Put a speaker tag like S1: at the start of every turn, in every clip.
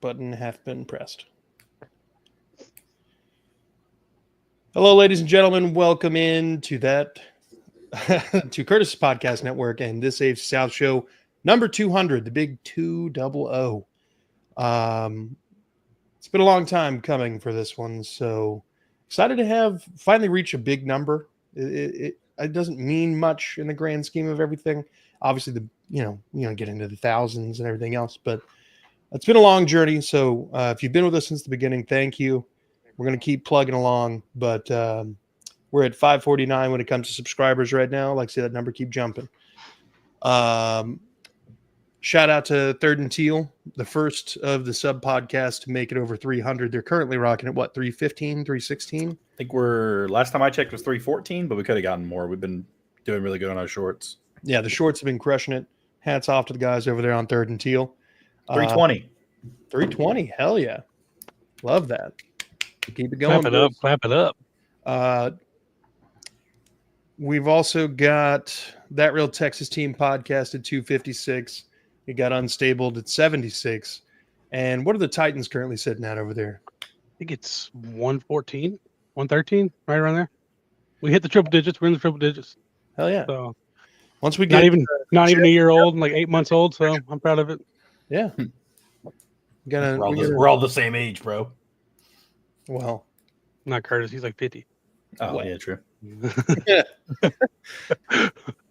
S1: button hath been pressed. Hello, ladies and gentlemen. Welcome in to that to Curtis Podcast Network and this AFC South show number 200, the big 200. It's been a long time coming for this one, so excited to have finally reach a big number. It doesn't mean much in the grand scheme of everything. Obviously, get into the thousands and everything else, but it's been a long journey. So if you've been with us since the beginning, thank you. We're going to keep plugging along, but we're at 549 when it comes to subscribers right now. Like I say, that number keep jumping. Shout out to Third and Teal, the first of the sub podcasts to make it over 300. They're currently rocking at what, 315, 316?
S2: I think last time I checked was 314, but we could have gotten more. We've been doing really good on our shorts.
S1: Yeah, the shorts have been crushing it. Hats off to the guys over there on Third and Teal.
S2: 320.
S1: 320. Hell yeah. Love that. Keep it going.
S3: Clap it up.
S1: We've also got That Real Texas Team podcast at 256. We got Unstable at 76. And what are the Titans currently sitting at over there?
S3: I think it's 114, 113, right around there. We hit the triple digits. We're in the triple digits.
S1: Hell yeah.
S3: So
S1: once we get
S3: not even a year old, like 8 months old, so I'm proud of it.
S1: Yeah.
S2: We're all the same age, bro.
S1: Well,
S3: not Curtis. He's like 50.
S2: Oh, well, yeah, true.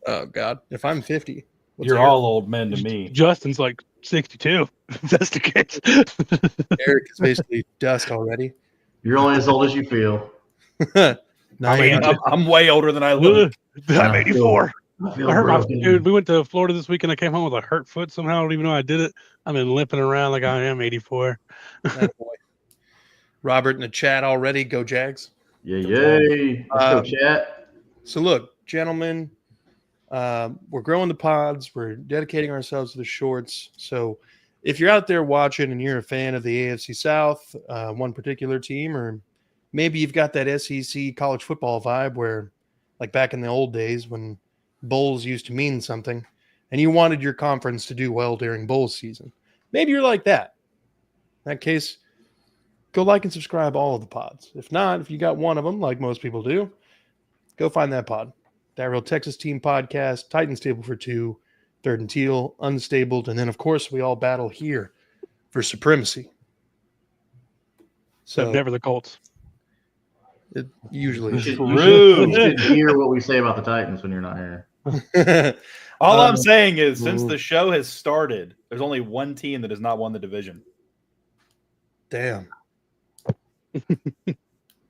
S1: Oh, God. If I'm 50.
S2: You're all old men to me.
S3: Justin's like 62. That's the case.
S1: Eric is basically dust already.
S4: You're only as old as you feel.
S2: I'm way older than I look.
S3: I'm 84.
S4: I
S3: hurt dude. We went to Florida this week and I came home with a hurt foot somehow. I don't even know I did it. I've been limping around like I am 84.
S1: That boy. Robert in the chat already. Go Jags.
S4: Yay. Let's go chat.
S1: So look, gentlemen, we're growing the pods. We're dedicating ourselves to the shorts. So if you're out there watching and you're a fan of the AFC South, one particular team, or maybe you've got that SEC college football vibe where, like back in the old days when bowls used to mean something and you wanted your conference to do well during bowl season, maybe you're like that. In that case, go like and subscribe all of the pods. If not, if you got one of them, like most people do, go find that pod. That Real Texas Team podcast, Titans Table for 2, Third and Teal, Unstabled, and then, of course, we all battle here for supremacy.
S3: So never the Colts.
S1: It usually
S4: you should hear what we say about the Titans when you're not here.
S2: All I'm saying is, since the show has started, there's only one team that has not won the division.
S1: Damn.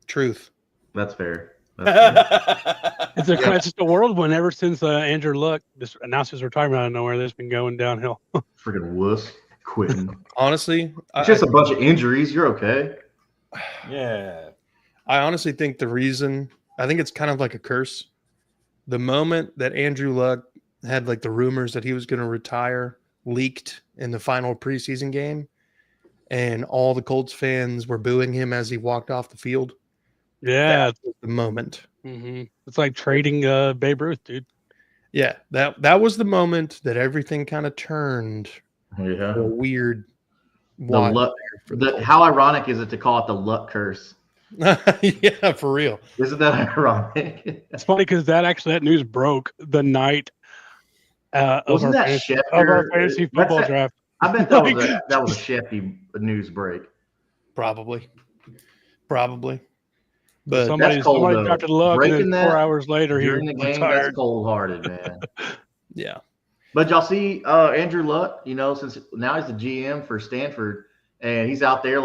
S1: Truth.
S4: That's fair.
S3: It's just a whirlwind ever since Andrew Luck just announced his retirement out of nowhere. That's been going downhill.
S4: Freaking wuss quitting.
S1: Honestly,
S4: it's just a bunch of injuries. You're okay.
S2: Yeah.
S1: I honestly think I think it's kind of like a curse. The moment that Andrew Luck had like the rumors that he was going to retire leaked in the final preseason game, and all the Colts fans were booing him as he walked off the field.
S3: Yeah,
S1: that was the moment.
S3: Mm-hmm. It's like trading Babe Ruth, dude.
S1: Yeah, that was the moment that everything kind of turned.
S4: Yeah,
S1: a weird.
S4: How ironic is it to call it the Luck curse?
S1: Yeah, for real.
S4: Isn't that ironic?
S3: It's funny because that news broke the night of our fantasy football draft.
S4: I bet that was a Shefty news break.
S1: Probably. But
S3: somebody drafted Luck, and then 4 hours later he
S4: retired. That's cold-hearted, man.
S1: Yeah.
S4: But y'all see Andrew Luck, since now he's the GM for Stanford, and he's out there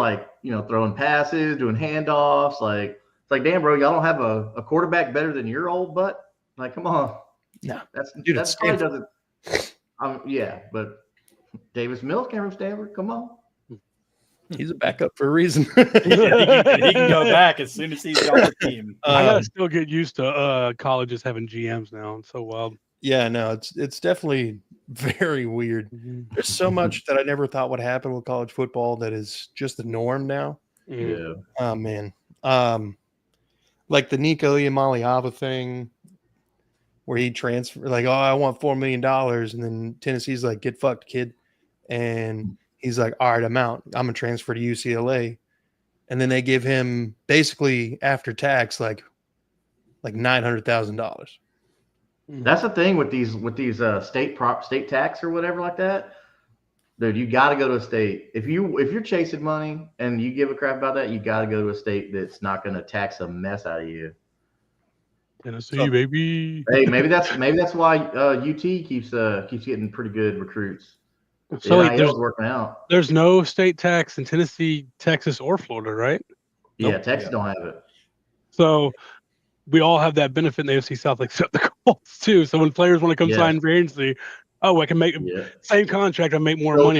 S4: throwing passes, doing handoffs. It's like, damn, bro, y'all don't have a quarterback better than your old butt? Like, come on.
S1: No.
S4: That probably doesn't. Yeah, but Davis Mills came from Stanford. Come on.
S1: He's a backup for a reason.
S2: he can go back as soon as he's got the team.
S3: I gotta still get used to colleges having GMs now. It's so wild.
S1: Yeah, no, it's definitely very weird. There's so much that I never thought would happen with college football that is just the norm now.
S4: Yeah.
S1: Oh man. Like the Nico Iamaleava thing where he transferred I want $4 million, and then Tennessee's like, get fucked, kid. And He's like, all right, I'm out. I'm gonna transfer to UCLA, and then they give him basically after tax like $900,000.
S4: That's the thing with these state tax or whatever like that. Dude, you got to go to a state. If you're chasing money and you give a crap about that, you got to go to a state that's not going to tax a mess out of you.
S3: Tennessee, baby.
S4: Hey, maybe that's why UT keeps getting pretty good recruits.
S3: So wait,
S4: NIL's working out.
S3: There's no state tax in Tennessee, Texas, or Florida, right?
S4: Yeah,
S1: Nope.
S4: Texas don't have it.
S3: So we all have that benefit in the AFC South, except the Colts too. So when players want to come sign free agency, I can make same contract, I make more money.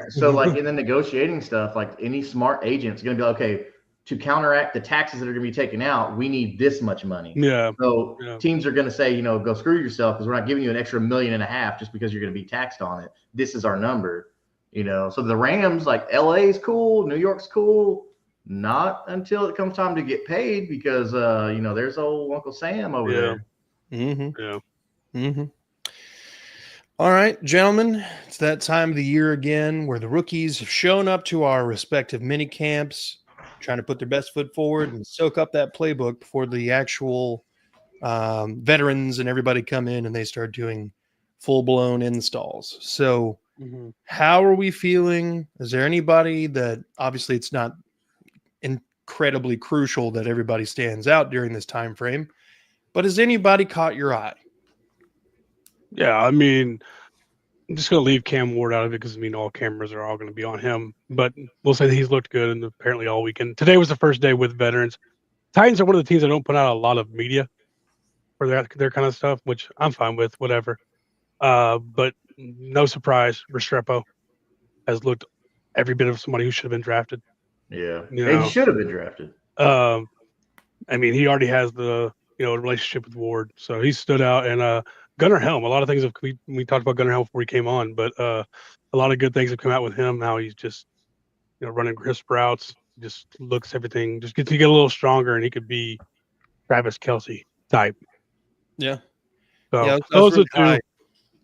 S4: So like in the negotiating stuff, like any smart agent's going to be like, okay, to counteract the taxes that are going to be taken out, we need this much money.
S3: Yeah.
S4: So teams are going to say, go screw yourself because we're not giving you an extra $1.5 million just because you're going to be taxed on it. This is our number. So the Rams, like LA is cool, New York's cool. Not until it comes time to get paid because there's old Uncle Sam over there.
S1: Mm-hmm.
S3: Yeah.
S1: Mm-hmm. All right, gentlemen, it's that time of the year again where the rookies have shown up to our respective mini camps, trying to put their best foot forward and soak up that playbook before the actual veterans and everybody come in and they start doing full-blown installs. So how are we feeling? Is there anybody that obviously it's not incredibly crucial that everybody stands out during this time frame, but has anybody caught your eye?
S3: Yeah, I mean, I'm just going to leave Cam Ward out of it because, all cameras are all going to be on him. But we'll say that he's looked good and apparently all weekend. Today was the first day with veterans. Titans are one of the teams that don't put out a lot of media for their kind of stuff, which I'm fine with, whatever. But no surprise, Restrepo has looked every bit of somebody who should have been drafted.
S4: Yeah, he should have been drafted.
S3: He already has the relationship with Ward, so he stood out. And Gunnar Helm, a lot of things we talked about Gunnar Helm before he came on, but a lot of good things have come out with him. How he's just running crisp routes, just looks everything, just gets to get a little stronger, and he could be Travis Kelce type.
S1: Yeah.
S3: So
S1: yeah,
S3: those are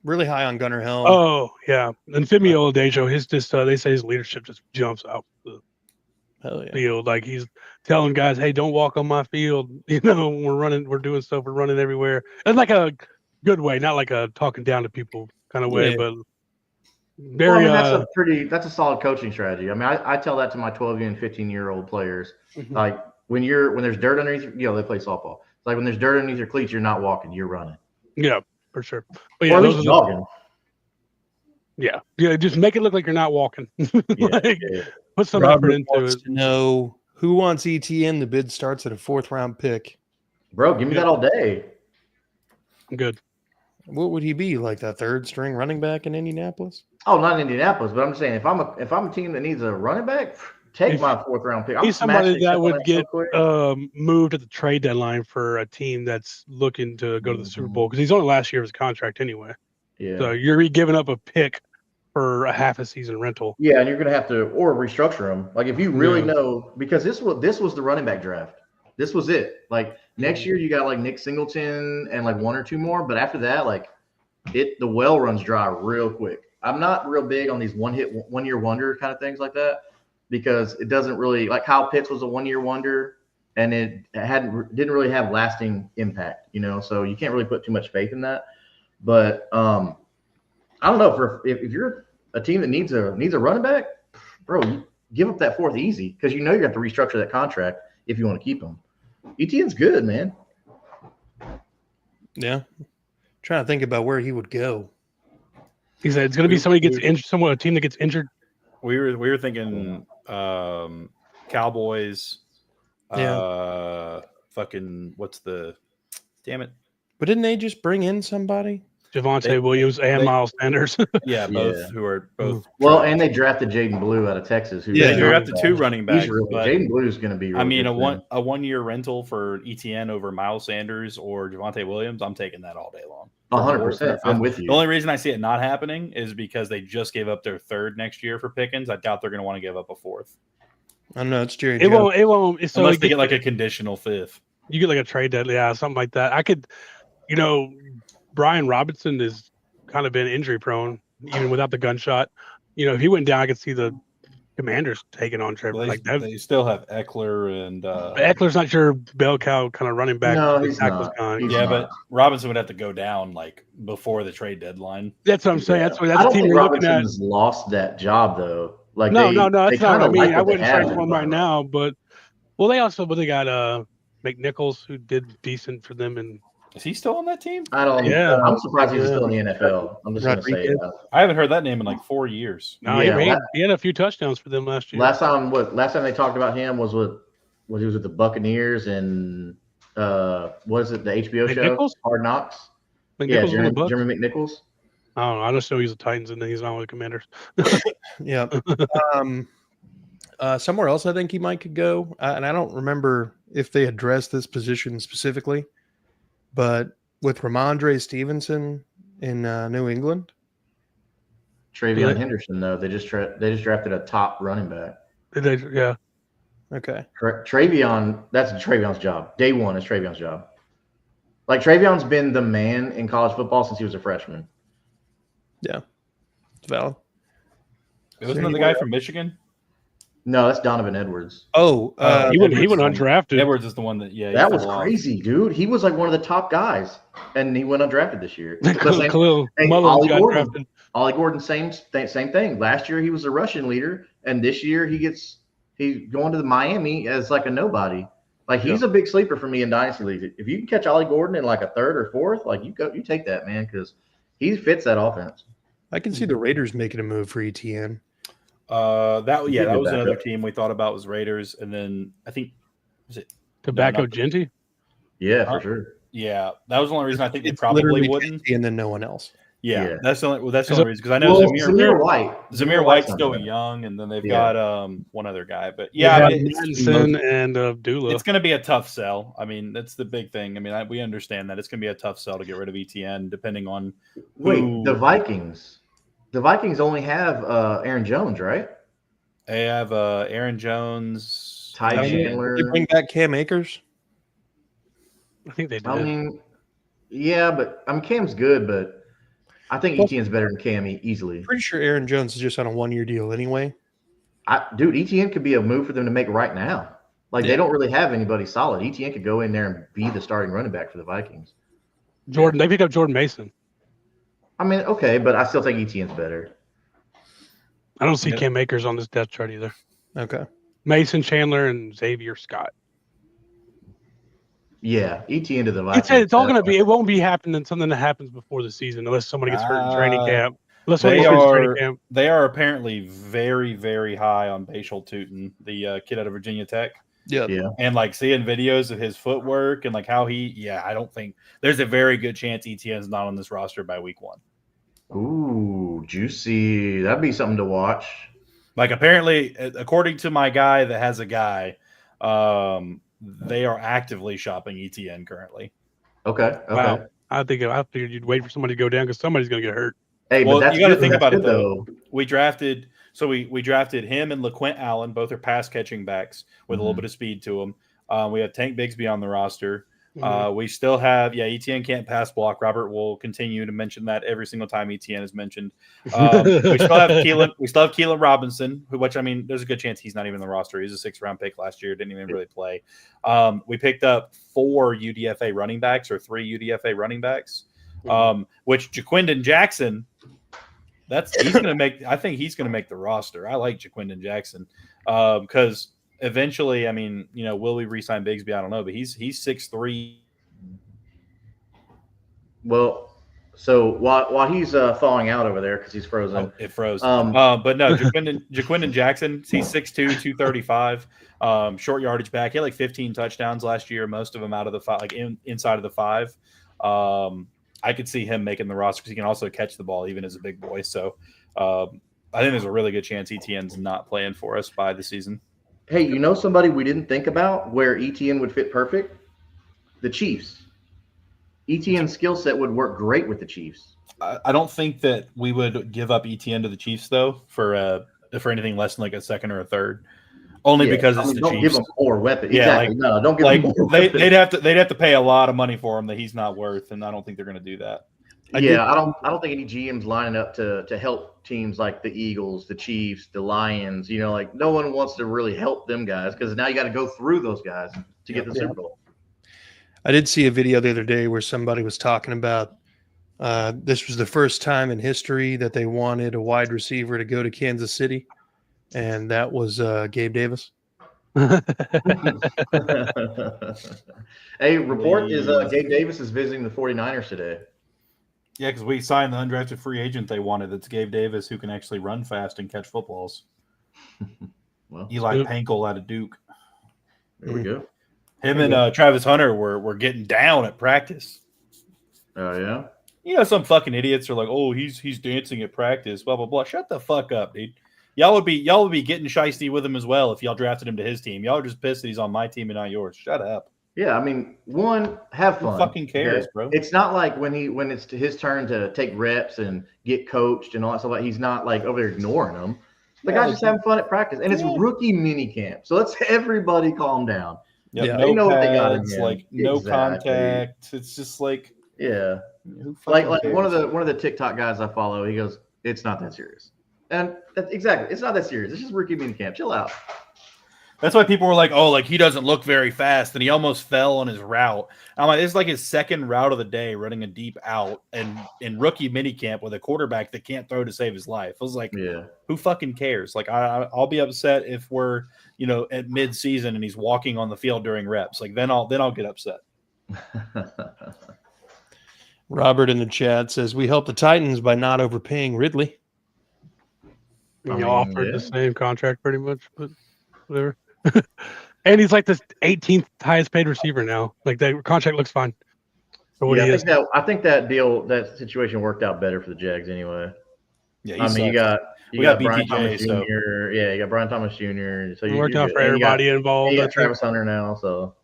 S1: really high on Gunnar Helm.
S3: Oh yeah, and Femi Oladejo, his just they say his leadership just jumps out the field. Like he's telling guys, "Hey, don't walk on my field." We're doing stuff, we're running everywhere. And like a good way, not like a talking down to people kind of way, but very.
S4: That's a solid coaching strategy. I tell that to my 12 and 15-year-old players. Like when there's dirt underneath, they play softball. It's like when there's dirt underneath your cleats, you're not walking, you're running.
S3: Yeah, for sure. But
S4: or at least jogging.
S3: Yeah, just make it look like you're not walking. Put some effort into it.
S1: To know who wants ETN. The bid starts at a 4th round pick.
S4: Bro, give me that all day.
S3: Good.
S1: What would he be, like the 3rd string running back in Indianapolis?
S4: Oh, not in Indianapolis, but I'm just saying if I'm a team that needs a running back, take my 4th round pick.
S3: He's somebody that would get moved at the trade deadline for a team that's looking to go to the Super Bowl because he's only last year of his contract anyway.
S4: Yeah.
S3: So you're giving up a pick for a half a season rental.
S4: Yeah, and you're going to have to restructure them. Like if you really know, because this was the running back draft. This was it. Like next year you got like Nick Singleton and like 1 or 2 more, but after that, like the well runs dry real quick. I'm not real big on these 1-year wonder kind of things like that because it doesn't really, like Kyle Pitts was a 1-year wonder and it didn't really have lasting impact, so you can't really put too much faith in that. But I don't know if you're a team that needs a running back, bro, you give up that 4th easy because you have to restructure that contract if you want to keep him. ETN's good, man.
S1: Yeah, trying to think about where he would go.
S3: He said it's going to be somebody gets injured, a team that gets injured.
S2: We were thinking Cowboys. Fucking damn it.
S1: But didn't they just bring in somebody?
S3: Javonte Williams and Miles Sanders.
S2: Who are both.
S4: Well, and they drafted Jaden Blue out of Texas.
S2: They drafted 2 running backs.
S4: Jaden Blue is going to be.
S2: A 1-year rental for ETN over Miles Sanders or Javonte Williams. I'm taking that all day long.
S4: 100%. I'm with you.
S2: The only reason I see it not happening is because they just gave up their 3rd next year for Pickens. I doubt they're going to want to give up a 4th.
S1: I don't know. It's Jerry.
S3: It won't. So
S2: unless they get like a conditional 5th.
S3: You get like a trade deadline, something like that. I could, Brian Robinson has kind of been injury prone, even without the gunshot. if he went down, I could see the Commanders taking on Trevor.
S2: Well,
S3: like that.
S2: they still have Eckler and
S3: Eckler's not your bell cow kind of running back.
S4: No,
S3: The
S4: he's
S3: tackle's
S4: not.
S3: gone.
S4: He's
S2: yeah,
S4: not.
S2: but Robinson would have to go down like before the trade deadline.
S3: That's what I'm saying.
S4: Yeah.
S3: That's
S4: I
S3: the
S4: don't
S3: team
S4: think
S3: you're looking at.
S4: Robinson's lost that job though. Like
S3: No,
S4: they
S3: that's not what I
S4: kinda
S3: mean.
S4: like
S3: I
S4: what they
S3: wouldn't
S4: have
S3: trade for him
S4: in
S3: right now, but they got McNichols, who did decent for them, and
S2: Is he still on that team?
S3: Yeah.
S4: I'm surprised he's
S3: Yeah.
S4: still in the NFL. I'm just gonna say
S1: Rodriguez.
S4: that.
S2: I haven't heard that name in like 4 years.
S3: no,
S4: Yeah,
S3: he had a few touchdowns for them last year.
S4: Last time they talked about him was when he was with the Buccaneers and what is it, the HBO show?
S3: McNichols?
S4: Hard Knocks.
S3: McNichols was on the Bucs?
S4: Jeremy McNichols.
S3: I don't know. I just know he's the Titans and then he's on with the Commanders.
S1: Yeah. Somewhere else, I think he might could go, and I don't remember if they addressed this position specifically, but with Ramondre Stevenson in New England,
S4: Travion Henderson, though they just drafted a top running back.
S3: Yeah.
S1: okay,
S4: Travion, that's Travion's job. Day one is Travion's job. Like Travion's been the man in college football since he was a freshman.
S1: yeah, it's valid.
S2: Wasn't that the guy from Michigan?
S4: No, that's Donovan Edwards.
S1: Oh,
S3: he went undrafted.
S2: Edwards is the one that
S4: That was crazy, dude. He was like one of the top guys, and he went undrafted this year.
S3: Khalil
S4: Hey,
S3: Mullins got drafted.
S4: Ollie Gordon, same thing. Last year he was a rushing leader, and this year he's going to the Miami as like a nobody. Like he's a big sleeper for me in dynasty leagues. If you can catch Ollie Gordon in like a third or fourth, like you take that, man, because he fits that offense.
S1: I can see the Raiders making a move for ETN.
S2: That was another team we thought about was Raiders, and then I think was it
S3: Tobacco Genty?
S4: Yeah, for sure.
S2: Yeah, that was the only reason I think they
S1: It's
S2: probably
S1: literally
S2: wouldn't.
S1: Genty and then no one else.
S2: Yeah, that's the only reason because I know
S4: Zamir White.
S2: Zamir White's still young, and then they've got one other guy. But
S3: Madison and Abdullah.
S2: It's going to be a tough sell. I mean, that's the big thing. I mean, we understand that it's going to be a tough sell to get rid of ETN, depending on
S4: the Vikings. The Vikings only have Aaron Jones, right?
S2: They have Aaron Jones,
S4: Ty Chandler.
S1: They bring back Cam Akers.
S3: I think they did.
S4: I mean, yeah, but Cam's good, but I think ETN's better than Cam easily.
S1: Pretty sure Aaron Jones is just on a 1-year deal anyway.
S4: Dude, ETN could be a move for them to make right now. Like they don't really have anybody solid. ETN could go in there and be the starting running back for the Vikings.
S3: They picked up Jordan Mason.
S4: I mean, okay, but I still think ETN's better.
S3: I don't see Cam Akers on this depth chart either.
S1: Okay.
S3: Mason, Chandler, and Xavier Scott.
S4: Yeah, ETN to the Vikings.
S3: It's all going to be. It won't be happening. Something that happens before the season, unless somebody gets hurt in training camp.
S2: They are apparently very, very high on Bashal Tootin, the kid out of Virginia Tech.
S1: Yeah.
S2: And like seeing videos of his footwork and like how I don't think there's a very good chance ETN's not on this roster by week 1.
S4: Ooh, juicy. That'd be something to watch.
S2: Like apparently, according to my guy that has a guy, they are actively shopping ETN currently.
S4: Okay.
S3: Wow. I figured you'd wait for somebody to go down because somebody's going to get hurt.
S4: Hey,
S2: well,
S4: but
S2: you got to think about it though. We drafted him and LaQuint Allen. Both are pass catching backs with a little bit of speed to them. We have Tank Bigsby on the roster. We still have ETN can't pass block. Robert will continue to mention that every single time ETN is mentioned. We still have Keelan Robinson, which I mean, there's a good chance he's not even on the roster. He was a 6th-round pick last year, didn't even really play. We picked up 4 UDFA running backs or 3 UDFA running backs, which Jaquindon Jackson. I think he's going to make the roster. I like Jaquindon Jackson because eventually, I mean, will we re-sign Bigsby? I don't know, but he's 6'3".
S4: Well, so while he's thawing out over there because he's frozen.
S2: Oh, it froze. But no, Jaquindon Jackson, he's 6'2", 235, short yardage back. He had like 15 touchdowns last year, most of them out of the 5, like inside of the 5. I could see him making the roster because he can also catch the ball even as a big boy. So I think there's a really good chance ETN's not playing for us by the season.
S4: Hey, somebody we didn't think about where ETN would fit perfect? The Chiefs. ETN's skill set would work great with the Chiefs.
S2: I don't think that we would give up ETN to the Chiefs though for anything less than like a 2nd or a 3rd. Only because it's the
S4: don't
S2: Chiefs.
S4: Give them more weapons.
S2: Yeah,
S4: exactly. No, don't give them more weapons.
S2: They'd have to pay a lot of money for him that he's not worth, and I don't think they're going to do that.
S4: I don't think any GM's lining up to help teams like the Eagles, the Chiefs, the Lions. Like no one wants to really help them guys because now you got to go through those guys to get the Super Bowl.
S1: I did see a video the other day where somebody was talking about this was the first time in history that they wanted a wide receiver to go to Kansas City, and that was Gabe Davis.
S4: Hey, report is Gabe Davis is visiting the 49ers today.
S2: Yeah, because we signed the undrafted free agent they wanted. That's Gabe Davis, who can actually run fast and catch footballs.
S4: Well,
S2: Eli Pankel out of Duke.
S4: There we go.
S2: Him and Travis Hunter were getting down at practice.
S4: Oh yeah.
S2: Some fucking idiots are like, "Oh, he's dancing at practice." Blah blah blah. Shut the fuck up, dude. Y'all would be getting shiesty with him as well if y'all drafted him to his team. Y'all are just pissed that he's on my team and not yours. Shut up.
S4: Yeah, I mean, have fun.
S2: Who fucking cares, bro?
S4: It's not like when it's his turn to take reps and get coached and all that stuff. Like he's not like over there ignoring them. The guy's just having fun at practice, and it's rookie mini camp. So let's everybody calm down.
S2: Yep,
S4: yeah,
S2: no
S4: they know
S2: pads,
S4: what they got in him.
S2: Like no contact. It's just like
S4: like one of the TikTok guys I follow. He goes, "It's not that serious," and exactly, it's not that serious. It's just rookie mini camp. Chill out.
S2: That's why people were like, "Oh, like he doesn't look very fast," and he almost fell on his route. I'm like, it's like his second route of the day, running a deep out, and in rookie minicamp with a quarterback that can't throw to save his life. I was like, who fucking cares? Like, I'll be upset if we're at mid-season and he's walking on the field during reps. Like, then I'll get upset.
S1: Robert in the chat says we help the Titans by not overpaying Ridley.
S3: You offered the same contract pretty much, but whatever. And he's like the 18th highest paid receiver now. Like that contract looks fine. For what he is.
S4: I think that situation worked out better for the Jags anyway.
S2: Yeah,
S4: I mean, you got Brian
S2: BTJ,
S4: Thomas Jr. Yeah, you got Brian Thomas Jr. So
S3: it worked out for everybody involved.
S4: You got Travis Hunter now, so.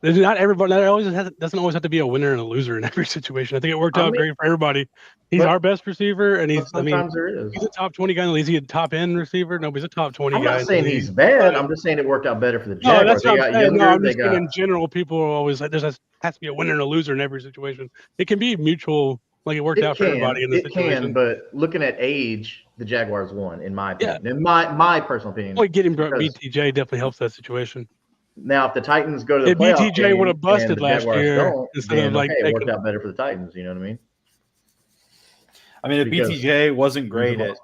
S3: There's not everybody. Doesn't always have to be a winner and a loser in every situation. I think it worked out great for everybody. He's our best receiver, and sometimes there is. He's a top 20 guy. Is he a top end receiver? No, he's a top 20 guy.
S4: I'm not saying he's bad. I'm just saying it worked out better for the Jaguars.
S3: No, that's what I'm saying. I'm just saying in general, people are always like, has to be a winner and a loser in every situation. It can be mutual. Like it worked out for everybody in this situation. It can,
S4: but looking at age, the Jaguars won, in my opinion. Yeah. In my personal opinion.
S3: Well, getting BTJ definitely helps that situation.
S4: Now, if the Titans go to the playoff
S3: BTJ
S4: game
S3: would have busted last year
S4: instead of it worked out better for the Titans. You know what I mean?
S2: I mean, if BTJ wasn't great at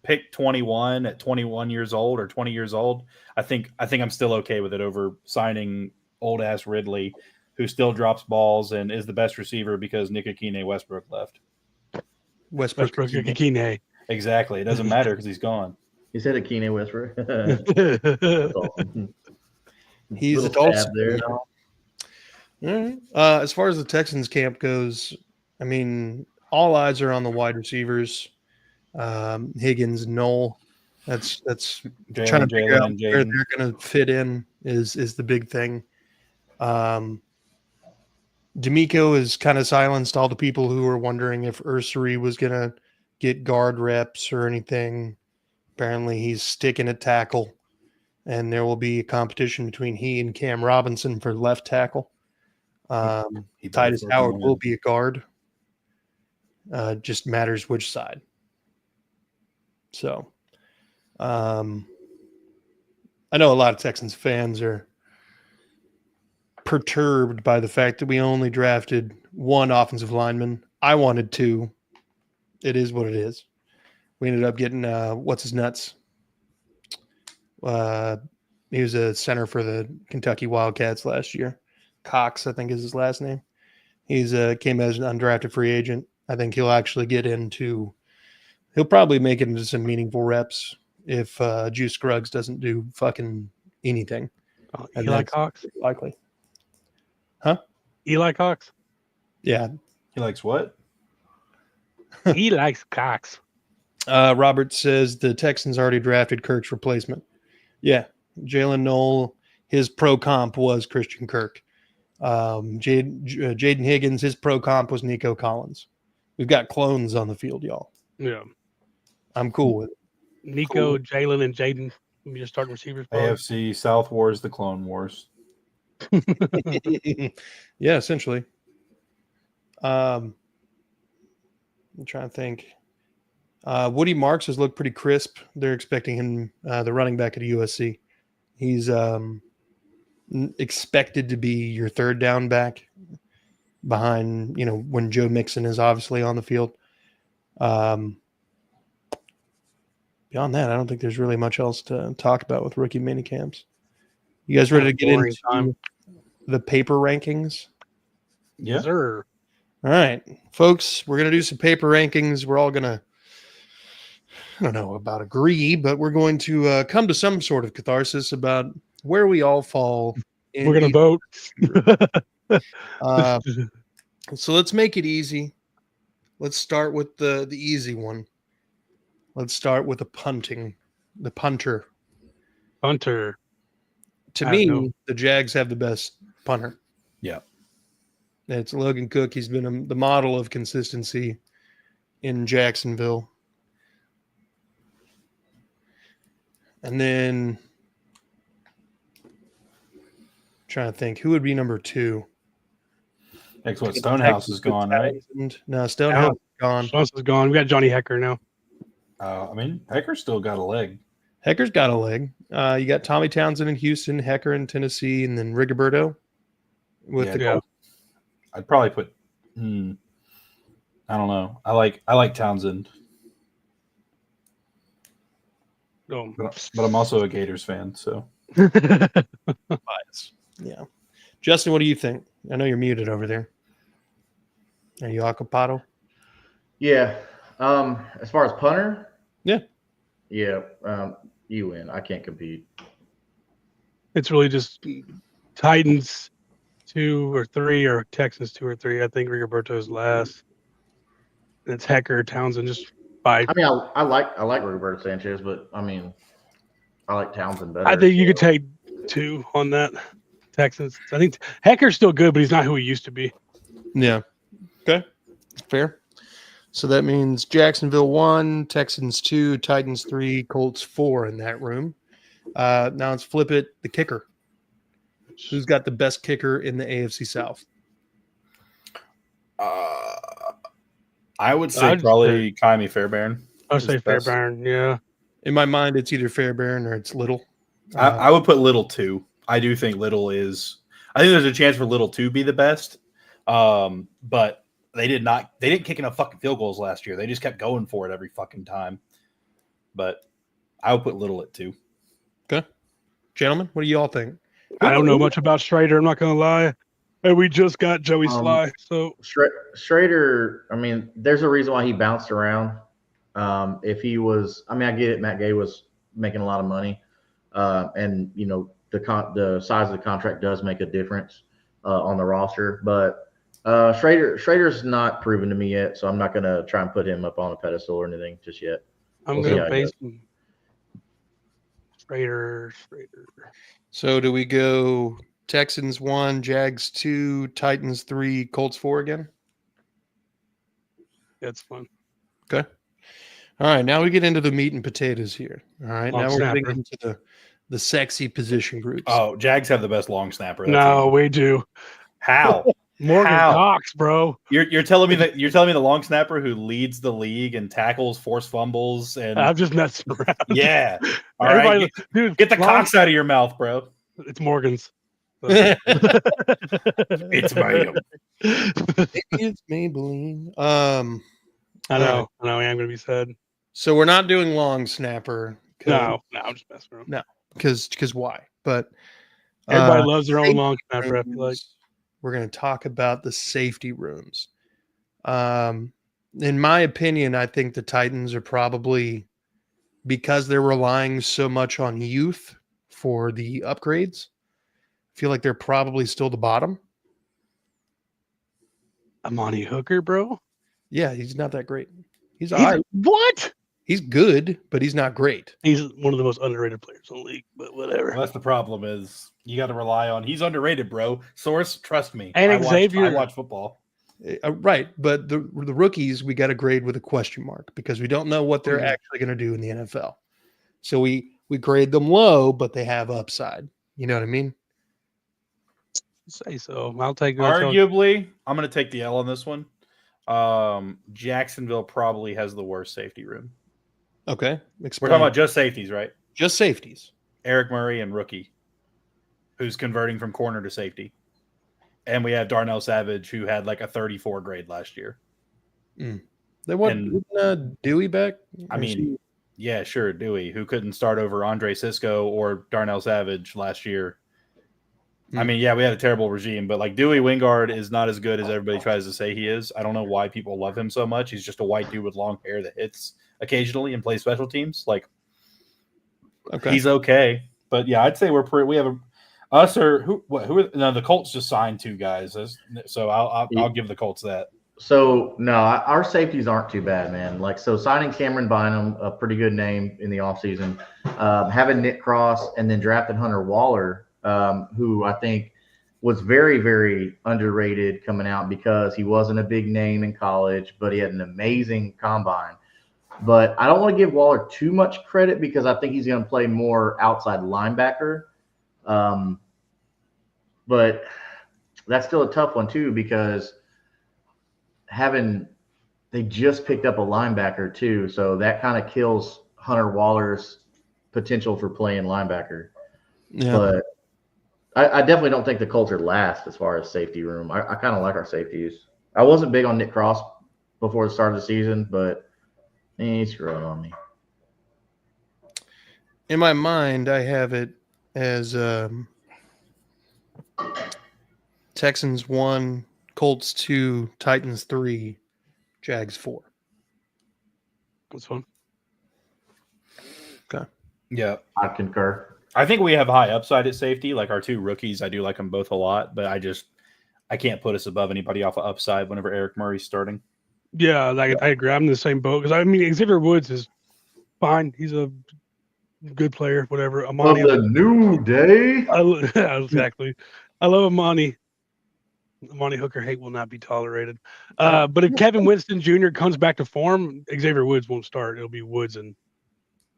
S2: pick 21 at 21 years old or 20 years old, I think I'm still okay with it over signing old ass Ridley, who still drops balls and is the best receiver because Nick Westbrook left.
S3: Westbrook Akine.
S2: Exactly. It doesn't matter because he's gone.
S4: He said Akine Westbrook.
S1: He's a Tulsa there. As far as the Texans camp goes, I mean, all eyes are on the wide receivers. Higgins, Knoll. That's trying to figure out where they're going to fit in is the big thing. D'Amico has kind of silenced all the people who were wondering if Ursary was going to get guard reps or anything. Apparently, he's sticking at tackle. And there will be a competition between he and Cam Robinson for left tackle. Titus Howard will be a guard. Just matters which side. So, I know a lot of Texans fans are perturbed by the fact that we only drafted one offensive lineman. I wanted two. It is what it is. We ended up getting what's his nuts. He was a center for the Kentucky Wildcats last year. Cox, I think, is his last name. He's came as an undrafted free agent. I think he'll actually he'll probably make it into some meaningful reps if Juice Scruggs doesn't do fucking anything.
S3: Eli Cox?
S1: Likely. Huh?
S3: Eli Cox?
S1: Yeah.
S2: He likes what?
S3: He likes Cox.
S1: Robert says the Texans already drafted Kirk's replacement. Yeah. Jalen Knoll, his pro comp was Christian Kirk. Jaden Higgins, his pro comp was Nico Collins. We've got clones on the field, y'all.
S3: Yeah.
S1: I'm cool with it.
S3: Nico, Jalen, and Jaden. We just start receivers.
S2: AFC South Wars, the Clone Wars.
S1: Yeah, essentially. I'm trying to think. Woody Marks has looked pretty crisp. They're expecting him, the running back at USC. He's expected to be your third down back behind, when Joe Mixon is obviously on the field. Beyond that, I don't think there's really much else to talk about with rookie mini camps. You guys ready to get into the paper rankings?
S2: Yeah.
S3: Sir.
S1: All right, folks, we're going to do some paper rankings. We're all going to, I don't know about agree, but we're going to come to some sort of catharsis about where we all fall.
S3: We're going to vote.
S1: So let's make it easy. Let's start with the easy one. Let's start with the punter.
S3: Hunter.
S1: To me, the Jags have the best punter.
S2: Yeah.
S1: It's Logan Cook. He's been the model of consistency in Jacksonville. And then trying to think who would be number 2.
S2: Next one, Stonehouse is gone, right?
S1: No, Stonehouse is gone.
S3: Stonehouse is gone. We got Johnny Hecker now.
S2: Hecker's still got a leg.
S1: Hecker's got a leg. You got Tommy Townsend in Houston, Hecker in Tennessee, and then Rigoberto with the Colts.
S2: I'd probably put. I don't know. I like Townsend, but I'm also a Gators fan, so.
S1: Bias. Yeah, Justin, what do you think? I know you're muted over there. Are you Acapado?
S4: Yeah. As far as punter,
S1: yeah.
S4: You win. I can't compete.
S3: It's really just Titans 2 or 3 or Texans 2 or 3. I think Rigoberto's last. And it's Hecker, Townsend, just 5.
S4: I mean, I like Roberto Sanchez, but I mean, I like Townsend better.
S3: I think you could take 2 on that. Texans. I think Hecker's still good, but he's not who he used to be.
S1: Yeah. Okay. Fair. So that means Jacksonville 1, Texans 2, Titans 3, Colts 4 in that room. Now let's flip it. The kicker. Who's got the best kicker in the AFC South?
S2: I would say probably Kaimi Fairbairn.
S3: I would say Fairbairn, yeah.
S1: In my mind, it's either Fairbairn or it's Little.
S2: I would put Little 2. I do think Little is – I think there's a chance for Little to be the best. But they didn't kick enough fucking field goals last year. They just kept going for it every fucking time. But I would put Little at 2.
S1: Okay. Gentlemen, what do you all think?
S3: I don't know much about Schrader. I'm not going to lie. And we just got Joey Sly. So
S4: Schrader, I mean, there's a reason why he bounced around. If he was – I mean, I get it. Matt Gay was making a lot of money. And, the size of the contract does make a difference on the roster. But Schrader's not proven to me yet, so I'm not going to try and put him up on a pedestal or anything just yet.
S3: I'm going to base him. Schrader.
S1: So do we go Texans 1, Jags 2, Titans 3, Colts 4 again?
S3: That's fun.
S1: Okay. All right, now we get into the meat and potatoes here. All right, now we're getting into the sexy position groups.
S2: Oh, Jags have the best long snapper.
S3: No, we do.
S2: How?
S3: Morgan Cox, bro.
S2: You're telling me the long snapper who leads the league and tackles, forced fumbles, and
S3: I'm just messing around.
S2: Yeah. All right. Dude, get the Cox out of your mouth, bro.
S3: It's Morgan's.
S2: It's Mayo.
S1: It's Maybelline.
S3: I know. I am going to be sad.
S1: So we're not doing long snapper.
S3: No, I'm just messing around.
S1: No, because why? But
S3: everybody loves their own long snapper. I feel like
S1: we're going to talk about the safety rooms. In my opinion, I think the Titans are probably, because they're relying so much on youth for the upgrades, I feel like they're probably still the bottom.
S3: Amani Hooker, bro.
S1: Yeah, he's not that great. He's
S3: what?
S1: He's good, but he's not great.
S3: He's one of the most underrated players in the league, but whatever.
S2: Well, that's the problem is you got to rely on. He's underrated, bro. Source, trust me.
S3: And
S2: I watch football.
S1: Right, but the rookies we got to grade with a question mark because we don't know what they're actually going to do in the NFL. So we grade them low, but they have upside. You know what I mean?
S3: Say so. I'll take.
S2: Arguably, I'm going to take the L on this one. Jacksonville probably has the worst safety room.
S1: Okay.
S2: We're
S1: Explain.
S2: talking about just safeties, right?
S1: Just safeties.
S2: Eric Murray and rookie, who's converting from corner to safety. And we have Darnell Savage, who had like a 34 grade last year.
S1: They want Dewey back?
S2: I mean, yeah, sure, Dewey, who couldn't start over Andre Cisco or Darnell Savage last year. I mean, yeah, we had a terrible regime, but like Dewey Wingard is not as good as everybody tries to say he is. I don't know why people love him so much. He's just a white dude with long hair that hits occasionally and plays special teams. Like, he's okay, but yeah, I'd say we have us or who no, the Colts just signed 2 guys, so I'll give the Colts that.
S4: So no, our safeties aren't too bad, man. Like, so signing Cameron Bynum, a pretty good name in the offseason, having Nick Cross, and then drafting Hunter Waller, who I think was very, very underrated coming out because he wasn't a big name in college, but he had an amazing combine. But I don't want to give Waller too much credit because I think he's going to play more outside linebacker. But that's still a tough one too because they just picked up a linebacker too, so that kind of kills Hunter Waller's potential for playing linebacker. Yeah. But I definitely don't think the Colts are last as far as safety room. I kind of like our safeties. I wasn't big on Nick Cross before the start of the season, but he's screwing on me.
S1: In my mind, I have it as Texans 1, Colts 2, Titans 3, Jags 4.
S3: That's fun.
S1: Okay.
S2: Yeah.
S4: I concur.
S2: I think we have high upside at safety. Like our 2 rookies, I do like them both a lot, but I can't put us above anybody off of upside whenever Eric Murray's starting.
S3: Yeah, I agree. I'm in the same boat because I mean Xavier Woods is fine. He's a good player, whatever. Amani,
S4: of the new day.
S3: Exactly. I love Amani. Amani Hooker hate will not be tolerated. But if Kevin Winston Jr. comes back to form, Xavier Woods won't start. It'll be Winston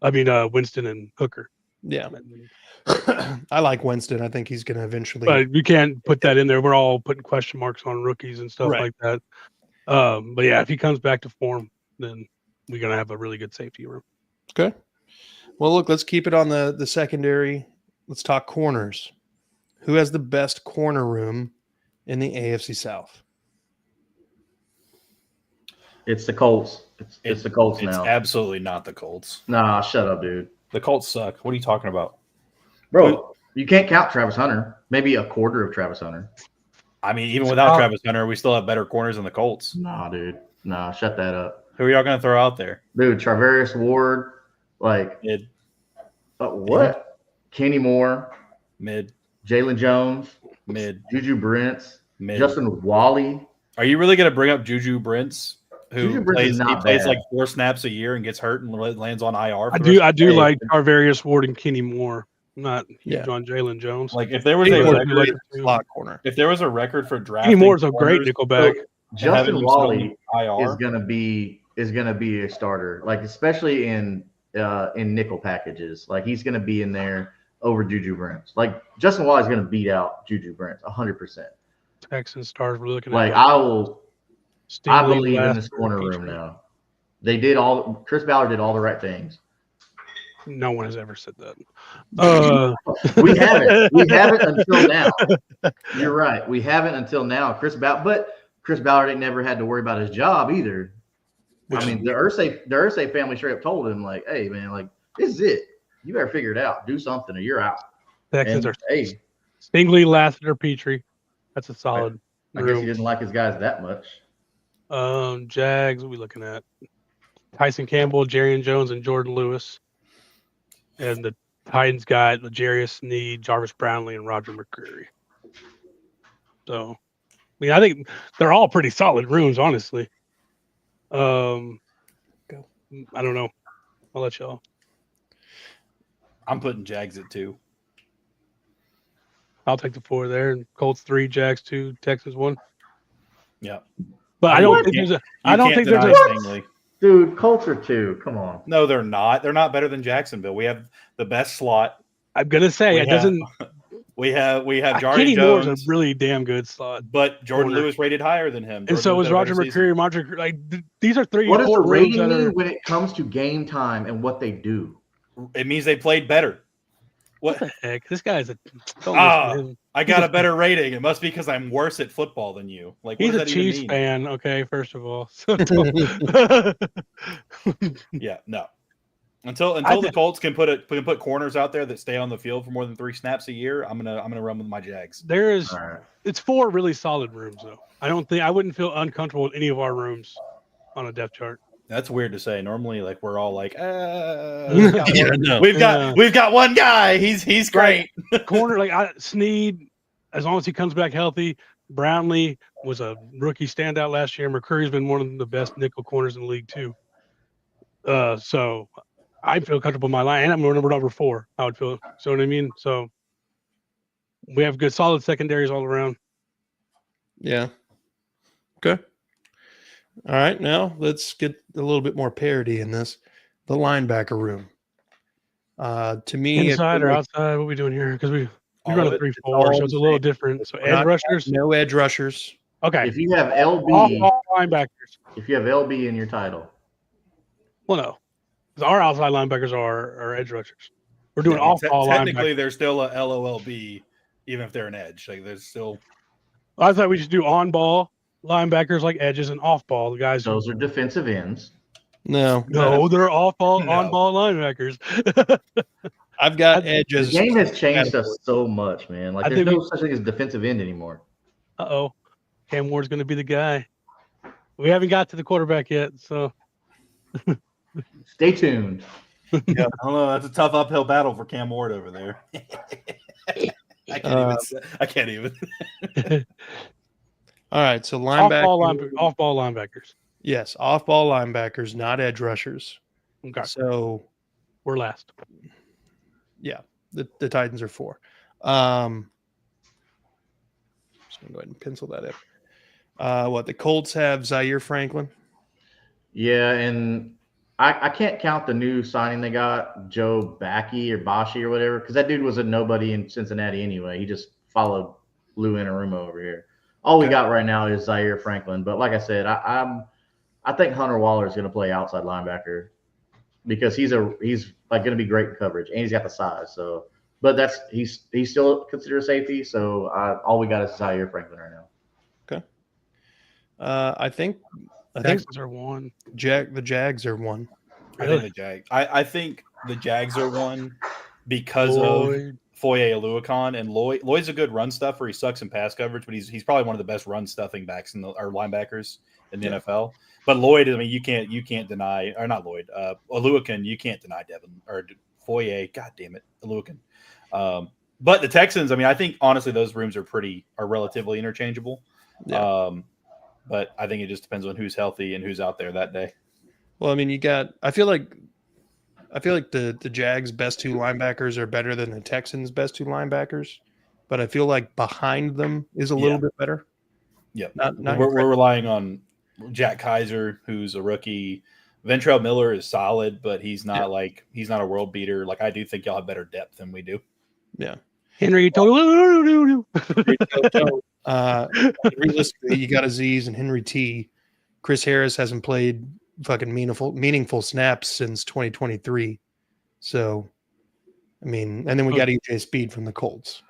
S3: and Hooker.
S1: Yeah. I like Winston. I think he's going to eventually.
S3: But we can't put that in there. We're all putting question marks on rookies and stuff like that. But yeah, if he comes back to form, then we're going to have a really good safety room.
S1: Okay. Well, look, let's keep it on the secondary. Let's talk corners. Who has the best corner room in the AFC South?
S4: It's the Colts. It's the Colts now.
S2: It's absolutely not the Colts.
S4: Nah, shut up, dude.
S2: The Colts suck. What are you talking about?
S4: Bro, you can't count Travis Hunter. Maybe a quarter of Travis Hunter.
S2: I mean, even without Travis Hunter, we still have better corners than the Colts.
S4: Nah, dude. Nah, shut that up.
S2: Who are y'all going to throw out there?
S4: Dude, Charvarius Ward, like
S2: mid.
S4: What? Mid. Kenny Moore,
S2: mid.
S4: Jalen Jones,
S2: mid.
S4: Juju Brents,
S2: mid.
S4: Justin Wally.
S2: Are you really going to bring up Juju Brents?
S4: Who
S2: plays like 4 snaps a year and gets hurt and lands on IR.
S3: I do like Charvarius Ward and Kenny Moore. Not on Jalen Jones.
S2: Like if there was a record, slot corner. If there was a record for drafting,
S3: Kenny Moore's a great nickelback.
S4: So Justin Wally is gonna be a starter, like especially in nickel packages. Like he's gonna be in there over Juju Brents. Like Justin Wally's gonna beat out Juju Brents 100%.
S3: Texans stars we're looking
S4: at. Like I believe in this corner room now. Chris Ballard did all the right things.
S3: No one has ever said that.
S4: We haven't until now. You're right. We haven't until now. Chris Ballard ain't never had to worry about his job either. I mean, the Irsay family straight up told him, like, hey man, like, this is it. You better figure it out. Do something or you're out.
S3: Texans are Stingley, Lassiter, Petrie. That's a solid.
S4: I guess he didn't like his guys that much.
S3: Jags, what are we looking at? Tyson Campbell, Jarian Jones, and Jordan Lewis. And the Titans got L'Jarius Sneed, Jarvis Brownlee, and Roger McCreary. So, I mean, I think they're all pretty solid rooms, honestly. I don't know. I'll let y'all.
S2: I'm putting Jags at 2.
S3: I'll take the 4 there. And Colts 3, Jags 2, Texans 1.
S2: Yeah.
S3: But I don't think there's a. I don't think there's a.
S4: Dude, Colts are 2. Come on.
S2: No, they're not. They're not better than Jacksonville. We have the best slot.
S3: I'm gonna say it doesn't.
S2: We have Jari
S3: Kenny Moore's
S2: Jones,
S3: a really damn good slot.
S2: but Jordan
S3: corner.
S2: Lewis rated higher than him.
S3: And so
S2: Jordan
S3: is
S2: had a
S3: Roger
S2: better season.
S3: McCreary. These are three.
S4: What does the
S3: four rooms
S4: rating
S3: that
S4: mean
S3: are.
S4: when it comes to game time and what they do?
S2: It means they played better.
S3: What the heck? This guy's a. Don't
S2: Ah,
S3: listen to him.
S2: I got a better rating. It must be because I'm worse at football than you. Like, what
S3: He's
S2: does
S3: a
S2: that even
S3: Chiefs
S2: mean?
S3: fan. Okay, first of all.
S2: Yeah, no. Until the Colts can put corners out there that stay on the field for more than 3 snaps a year, I'm gonna run with my Jags.
S3: It's 4 really solid rooms though. I wouldn't feel uncomfortable with any of our rooms on a depth chart.
S2: That's weird to say. Normally, like we're all like,
S1: We've
S2: we've got one guy. He's great.
S3: Corner Snead, as long as he comes back healthy. Brownlee was a rookie standout last year. McCurry's been one of the best nickel corners in the league too. So I feel comfortable in my line, and I'm number 4. I would feel. So what I mean. So we have good, solid secondaries all around.
S1: Yeah. Okay. All right. Now let's get a little bit more parity in this. The linebacker room. To me,
S3: Inside or outside? What are we doing here? Because we run a 3-4, so it's a little different. So
S1: We're
S3: edge rushers.
S1: No edge rushers.
S3: Okay.
S4: If you have LB,
S3: Off-ball linebackers.
S4: if you have LB in your title,
S3: Well, no. 'Cause our outside linebackers are edge rushers. We're doing off-ball
S2: Technically,
S3: linebackers.
S2: they're still a LOLB, even if they're an edge. Like there's still.
S3: I thought we should do on-ball linebackers like edges and off-ball. The guys.
S4: those are defensive ends.
S1: No.
S3: No, they're off-ball,
S2: No.
S3: on-ball linebackers.
S1: I've got edges.
S4: The game has changed us so much, man. Like
S3: I
S4: there's
S3: think
S4: no such thing as defensive end anymore.
S3: Uh-oh. Cam Ward's going to be the guy. We haven't got to the quarterback yet, so.
S4: Stay tuned.
S2: I don't know. That's a tough uphill battle for Cam Ward over there. I can't even.
S1: All right. So linebacker.
S3: Off-ball linebackers.
S1: Yes. Off-ball linebackers, not edge rushers.
S3: Okay.
S1: So
S3: We're last.
S1: yeah, the Titans are 4. Just gonna go ahead and pencil that in. The Colts have Zaire Franklin.
S4: Yeah, and I can't count the new signing they got, Joe Backey or Bashi or whatever, because that dude was a nobody in Cincinnati anyway. He just followed Lou Anarumo over here. All we got right now is Zaire Franklin. But like I said, I think Hunter Waller is going to play outside linebacker because he's like going to be great in coverage and he's got the size. So, but he's still considered a safety. So all we got is Zaire Franklin right now.
S1: Okay. I think
S3: Texans are 1.
S1: the Jags are 1.
S2: I think the Jags. I think the Jags are 1 because of Foye Aluakon, and Lloyd's a good run stuffer. He sucks in pass coverage, but he's probably one of the best run stuffing backs or linebackers in the NFL. But Lloyd, I mean, you can't deny, or not Lloyd, Aluakon, you can't deny Devin or Foye. God damn it, Aluakon. But the Texans, I mean, I think honestly those rooms are relatively interchangeable.
S1: Yeah.
S2: But I think it just depends on who's healthy and who's out there that day.
S1: Well, I mean, I feel like the Jags' best 2 linebackers are better than the Texans' best 2 linebackers, but I feel like behind them is a little bit better.
S2: Yeah,
S1: we're
S2: relying on Jack Kaiser, who's a rookie. Ventrell Miller is solid, but he's not he's not a world beater. Like I do think y'all have better depth than we do.
S1: Yeah,
S3: Henry
S1: realistically, you got Aziz and Henry T. Chris Harris hasn't played fucking meaningful snaps since 2023. So, I mean, and then we got EJ Speed from the Colts.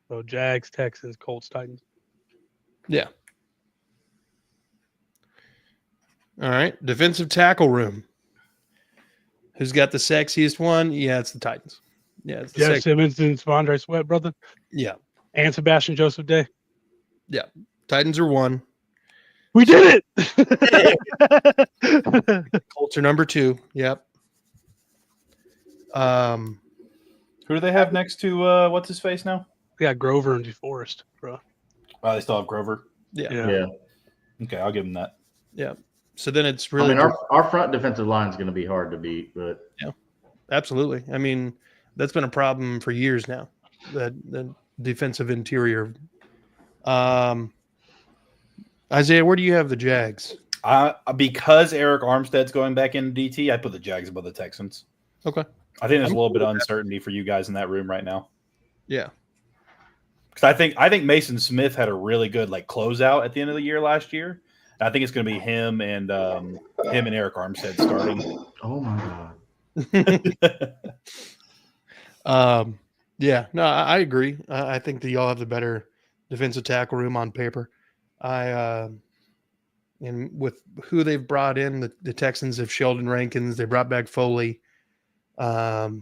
S3: So Jags, Texans, Colts, Titans.
S1: Yeah. All right. Defensive tackle room. Who's got the sexiest one? Yeah, it's the Titans. Yeah, it's the
S3: Jeff Simmons and Svondre Sweat, brother.
S1: Yeah.
S3: And Sebastian Joseph Day.
S1: Yeah. Titans are 1.
S3: We did
S1: it. Colts are number 2. Yep.
S2: Who do they have next to what's his face now?
S3: We got Grover and DeForest, bro.
S2: Oh, they still have Grover.
S1: Yeah.
S2: Okay, I'll give them that.
S1: Yeah. So then it's really.
S4: I mean, our front defensive line is going to be hard to beat, but
S1: yeah, absolutely. I mean, that's been a problem for years now. The defensive interior. Isaiah, where do you have the Jags?
S2: Because Eric Armstead's going back into DT, I put the Jags above the Texans.
S1: Okay.
S2: I think there's a little bit of uncertainty for you guys in that room right now.
S1: Yeah.
S2: Because I think Mason Smith had a really good like closeout at the end of the year last year. I think it's going to be him and Eric Armstead starting.
S4: Oh my god.
S1: Yeah, no, I agree. I think that y'all have the better defensive tackle room on paper. And with who they've brought in, the Texans have Sheldon Rankins. They brought back Foley. But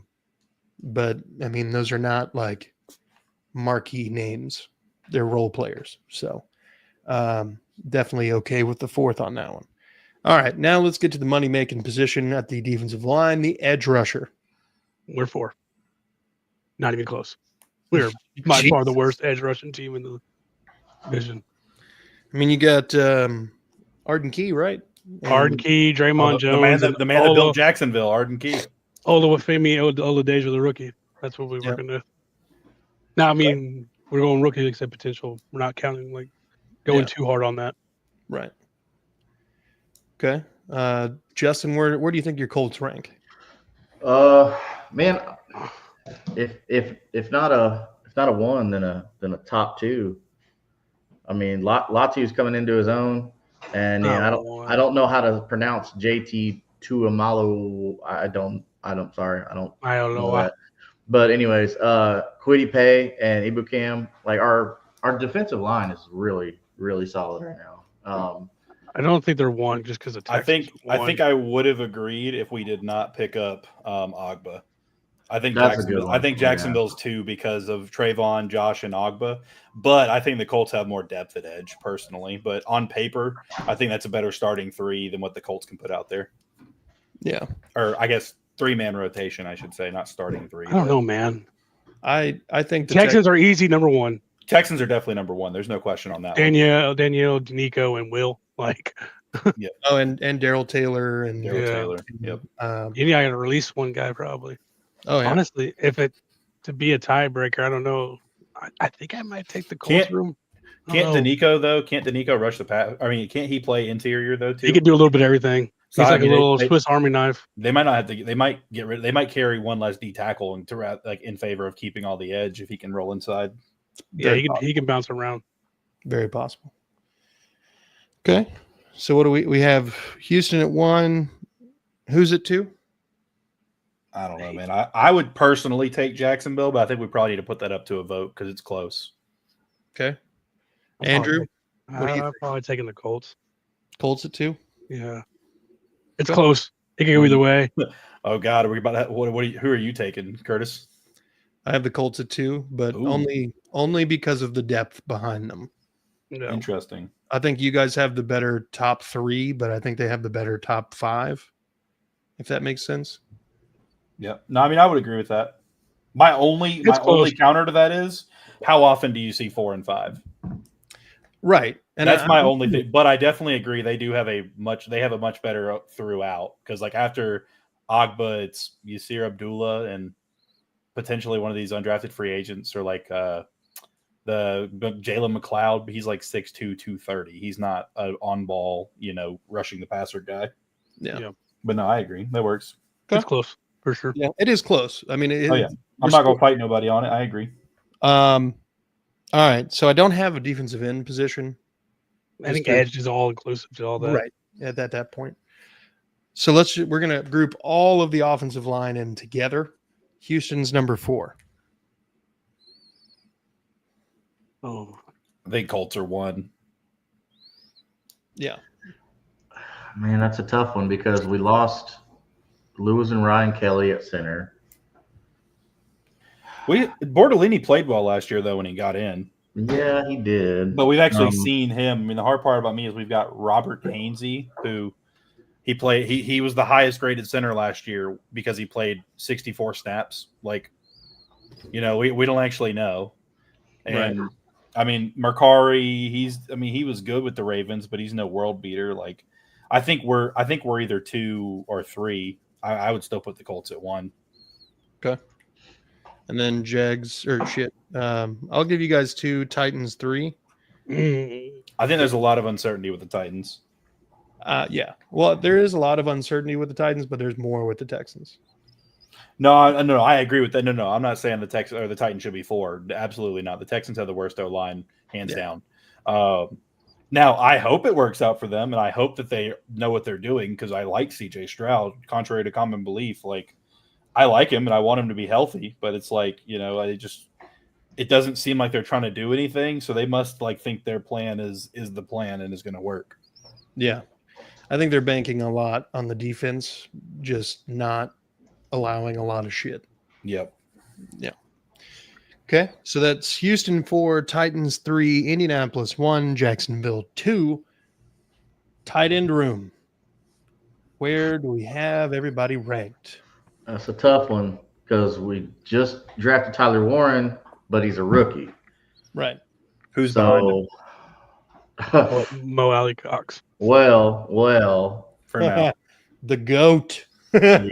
S1: I mean, those are not like marquee names. They're role players. So definitely okay with the fourth on that one. All right, now let's get to the money-making position at the defensive line, the edge rusher.
S3: We're 4. Not even close. We're by far the worst edge rushing team in the division.
S1: I mean, you got Arden Key, right?
S3: Arden Key, Draymond Jones.
S2: The man that built Jacksonville, Arden Key.
S3: Olawafemi Oladipo the rookie. That's what we're working with. Now, I mean, we're going rookie except potential. We're not counting going too hard on that.
S1: Right. Okay. Justin, where do you think your Colts rank?
S4: Man, if not a 1, then a top 2. I mean, Latu's coming into his own, and I don't know how to pronounce JT Tuamalo. I don't know that. But anyways, Kwity Paye and Ibukam, like our defensive line is really, really solid right now.
S3: I don't think they're 1 just because of Texas.
S2: I think I would have agreed if we did not pick up Ogba. I think Jacksonville's 2 because of Trayvon, Josh, and Ogba. But I think the Colts have more depth at edge personally. But on paper, I think that's a better starting 3 than what the Colts can put out there.
S1: Yeah.
S2: Or I guess 3-man rotation, I should say, not starting 3.
S3: I don't know, man.
S1: I think the
S3: Texans are easy number 1.
S2: Texans are definitely number 1. There's no question on that.
S3: Danielle, Danico, and Will.
S1: Yeah. Oh, and Daryl Taylor and
S2: Taylor. Yep.
S3: I got to release one guy probably.
S1: Oh, yeah.
S3: Honestly, if it to be a tiebreaker, I don't know. I think I might take the Colts room.
S2: Can't Danico rush the pass? I mean, can't he play interior though too?
S3: He could do a little bit of everything. He's like a little Swiss Army knife.
S2: They might not have to. They might get rid. They might carry one less D tackle and in favor of keeping all the edge if he can roll inside.
S3: Yeah, he can bounce around.
S1: Very possible. Okay, so what do we have? Houston at 1. Who's at 2?
S2: I don't know, man. I would personally take Jacksonville, but I think we probably need to put that up to a vote because it's close.
S1: Okay. Andrew?
S3: I'm probably taking the Colts.
S1: Colts at 2?
S3: Yeah. It's close. It can go either way.
S2: Oh, God. Are we about that? Who are you taking, Curtis?
S1: I have the Colts at 2, but only because of the depth behind them.
S3: Yeah.
S2: Interesting.
S1: I think you guys have the better top 3, but I think they have the better top 5, if that makes sense.
S2: Yeah. No, I mean, I would agree with that. My only counter to that is how often do you see 4 and 5?
S1: Right.
S2: And that's my only thing. But I definitely agree. They have a much better throughout. Because like after Ogba, it's Yasir Abdullah and potentially one of these undrafted free agents or like the Jalen McLeod. He's like 6'2", 230. He's not an on-ball, rushing the passer guy.
S1: Yeah.
S2: But no, I agree. That works.
S3: It's close. For sure.
S1: Yeah, it is close. I mean,
S2: I'm not going to fight nobody on it. I agree.
S1: All right. So I don't have a defensive end position.
S3: I think edge is all inclusive to all that.
S1: Right. At that point. So we're going to group all of the offensive line in together. Houston's number 4.
S3: Oh,
S2: I think Colts are 1.
S1: Yeah.
S4: Man, that's a tough one because we lost Lewis and Ryan Kelly at center.
S2: Bortolini played well last year though when he got in.
S4: Yeah, he did.
S2: But we've actually seen him. I mean, the hard part about me is we've got Robert Hainsey, who he was the highest graded center last year because he played 64 snaps. Like, we don't actually know. And
S1: right.
S2: I mean, Mercari, he was good with the Ravens, but he's no world beater. Like, I think we're either 2 or 3. I would still put the Colts at 1.
S1: Okay. And then Jags or shit. I'll give you guys 2, Titans 3.
S2: I think there's a lot of uncertainty with the Titans.
S1: Yeah. Well, there is a lot of uncertainty with the Titans, but there's more with the Texans.
S2: No, I agree with that. No, I'm not saying the Texans or the Titans should be 4. Absolutely not. The Texans have the worst O-line, hands down. Now, I hope it works out for them, and I hope that they know what they're doing because I like C.J. Stroud, contrary to common belief. Like, I like him, and I want him to be healthy, but it's like, it doesn't seem like they're trying to do anything, so they must, like, think their plan is the plan and is going to work.
S1: Yeah. I think they're banking a lot on the defense, just not allowing a lot of shit.
S2: Yep.
S1: Yeah. Okay, so that's Houston 4, Titans 3, Indianapolis 1, Jacksonville 2. Tight end room. Where do we have everybody ranked?
S4: That's a tough one because we just drafted Tyler Warren, but he's a rookie.
S1: Right.
S2: Who's behind him?
S3: Mo Alley Cox.
S4: Well.
S2: For now.
S1: The GOAT.
S4: Yeah.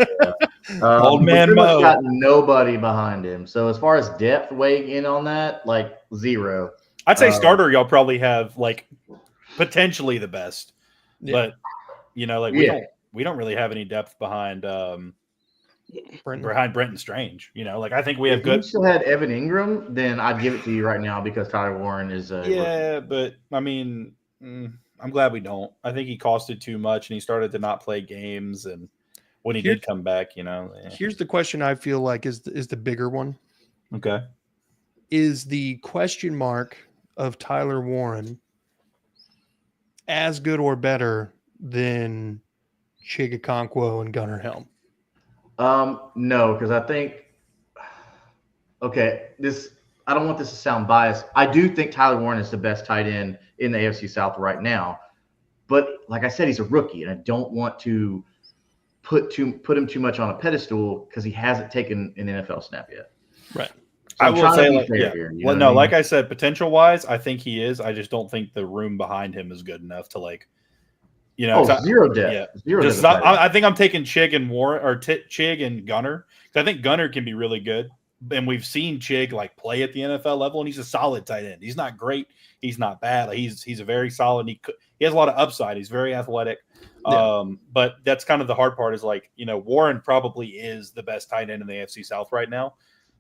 S2: Old man
S4: we pretty
S2: Mo.
S4: much got nobody behind him. So as far as depth weighing in on that, like 0.
S2: I'd say starter, y'all probably have like potentially the best, but we don't really have any depth behind Brenton Strange. I think we have good.
S4: If you still had Evan Ingram, then I'd give it to you right now because Tyler Warren is
S2: but I mean, I'm glad we don't. I think he costed too much, and he started to not play games, and when he did come back,
S1: Here's the question I feel like is the bigger one.
S2: Okay.
S1: Is the question mark of Tyler Warren as good or better than Chigakonkwo and Gunnar Helm?
S4: No, because I think I don't want this to sound biased. I do think Tyler Warren is the best tight end in the AFC South right now. But like I said, he's a rookie, and I don't want to put him too much on a pedestal because he hasn't taken an NFL snap yet.
S1: Right.
S4: So
S2: I will say,
S4: like
S2: I said, potential wise, I think he is. I just don't think the room behind him is good enough to
S4: zero depth.
S2: Yeah.
S4: Zero depth.
S2: I think I'm taking Chig and Warren or Chig and Gunner because I think Gunner can be really good. And we've seen Chig play at the NFL level, and he's a solid tight end. He's not great. He's not bad. He's a very solid. He has a lot of upside. He's very athletic. Yeah. But that's kind of the hard part is Warren probably is the best tight end in the AFC South right now.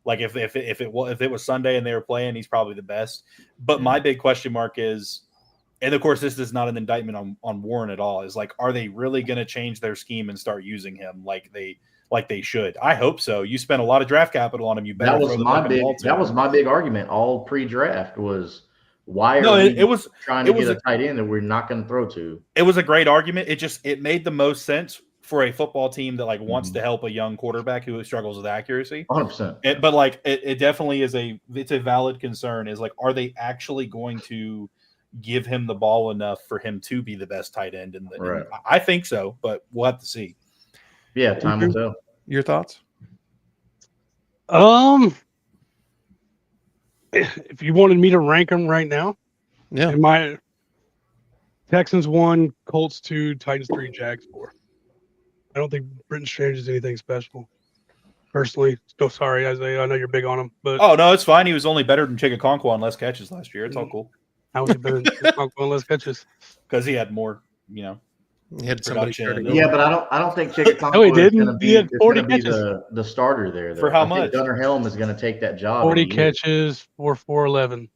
S2: Like if it was Sunday and they were playing, he's probably the best. But my big question mark is, and of course this is not an indictment on Warren at all, is are they really going to change their scheme and start using him like they should? I hope so. You spent a lot of draft capital on him. You better.
S4: That was my big argument all pre-draft was why are we trying to get a tight end that we're not going to throw to?
S2: It was a great argument. It made the most sense for a football team that wants to help a young quarterback who struggles with accuracy.
S4: 100%.
S2: But it definitely is a valid concern. Is are they actually going to give him the ball enough for him to be the best tight end?
S4: Right.
S2: I think so, but we'll have to see.
S4: Yeah, time will tell.
S1: Your thoughts?
S3: If you wanted me to rank them right now,
S1: yeah,
S3: my Texans 1, Colts 2, Titans 3, Jags 4. I don't think Brenton Strange is anything special. Personally, so sorry, Isaiah. I know you're big on him, but
S2: no, it's fine. He was only better than Chigakonkwo on less catches last year. It's all cool.
S3: How was he better than Chigakonkwo on less catches?
S2: Because he had more,
S1: he had somebody starting.
S4: Yeah, but I don't think Chigakonkwo
S3: no, he didn't. He had 40 catches.
S4: The starter there.
S2: For how much?
S4: Gunnar Helm is going to take that job.
S3: 40 catches for 411.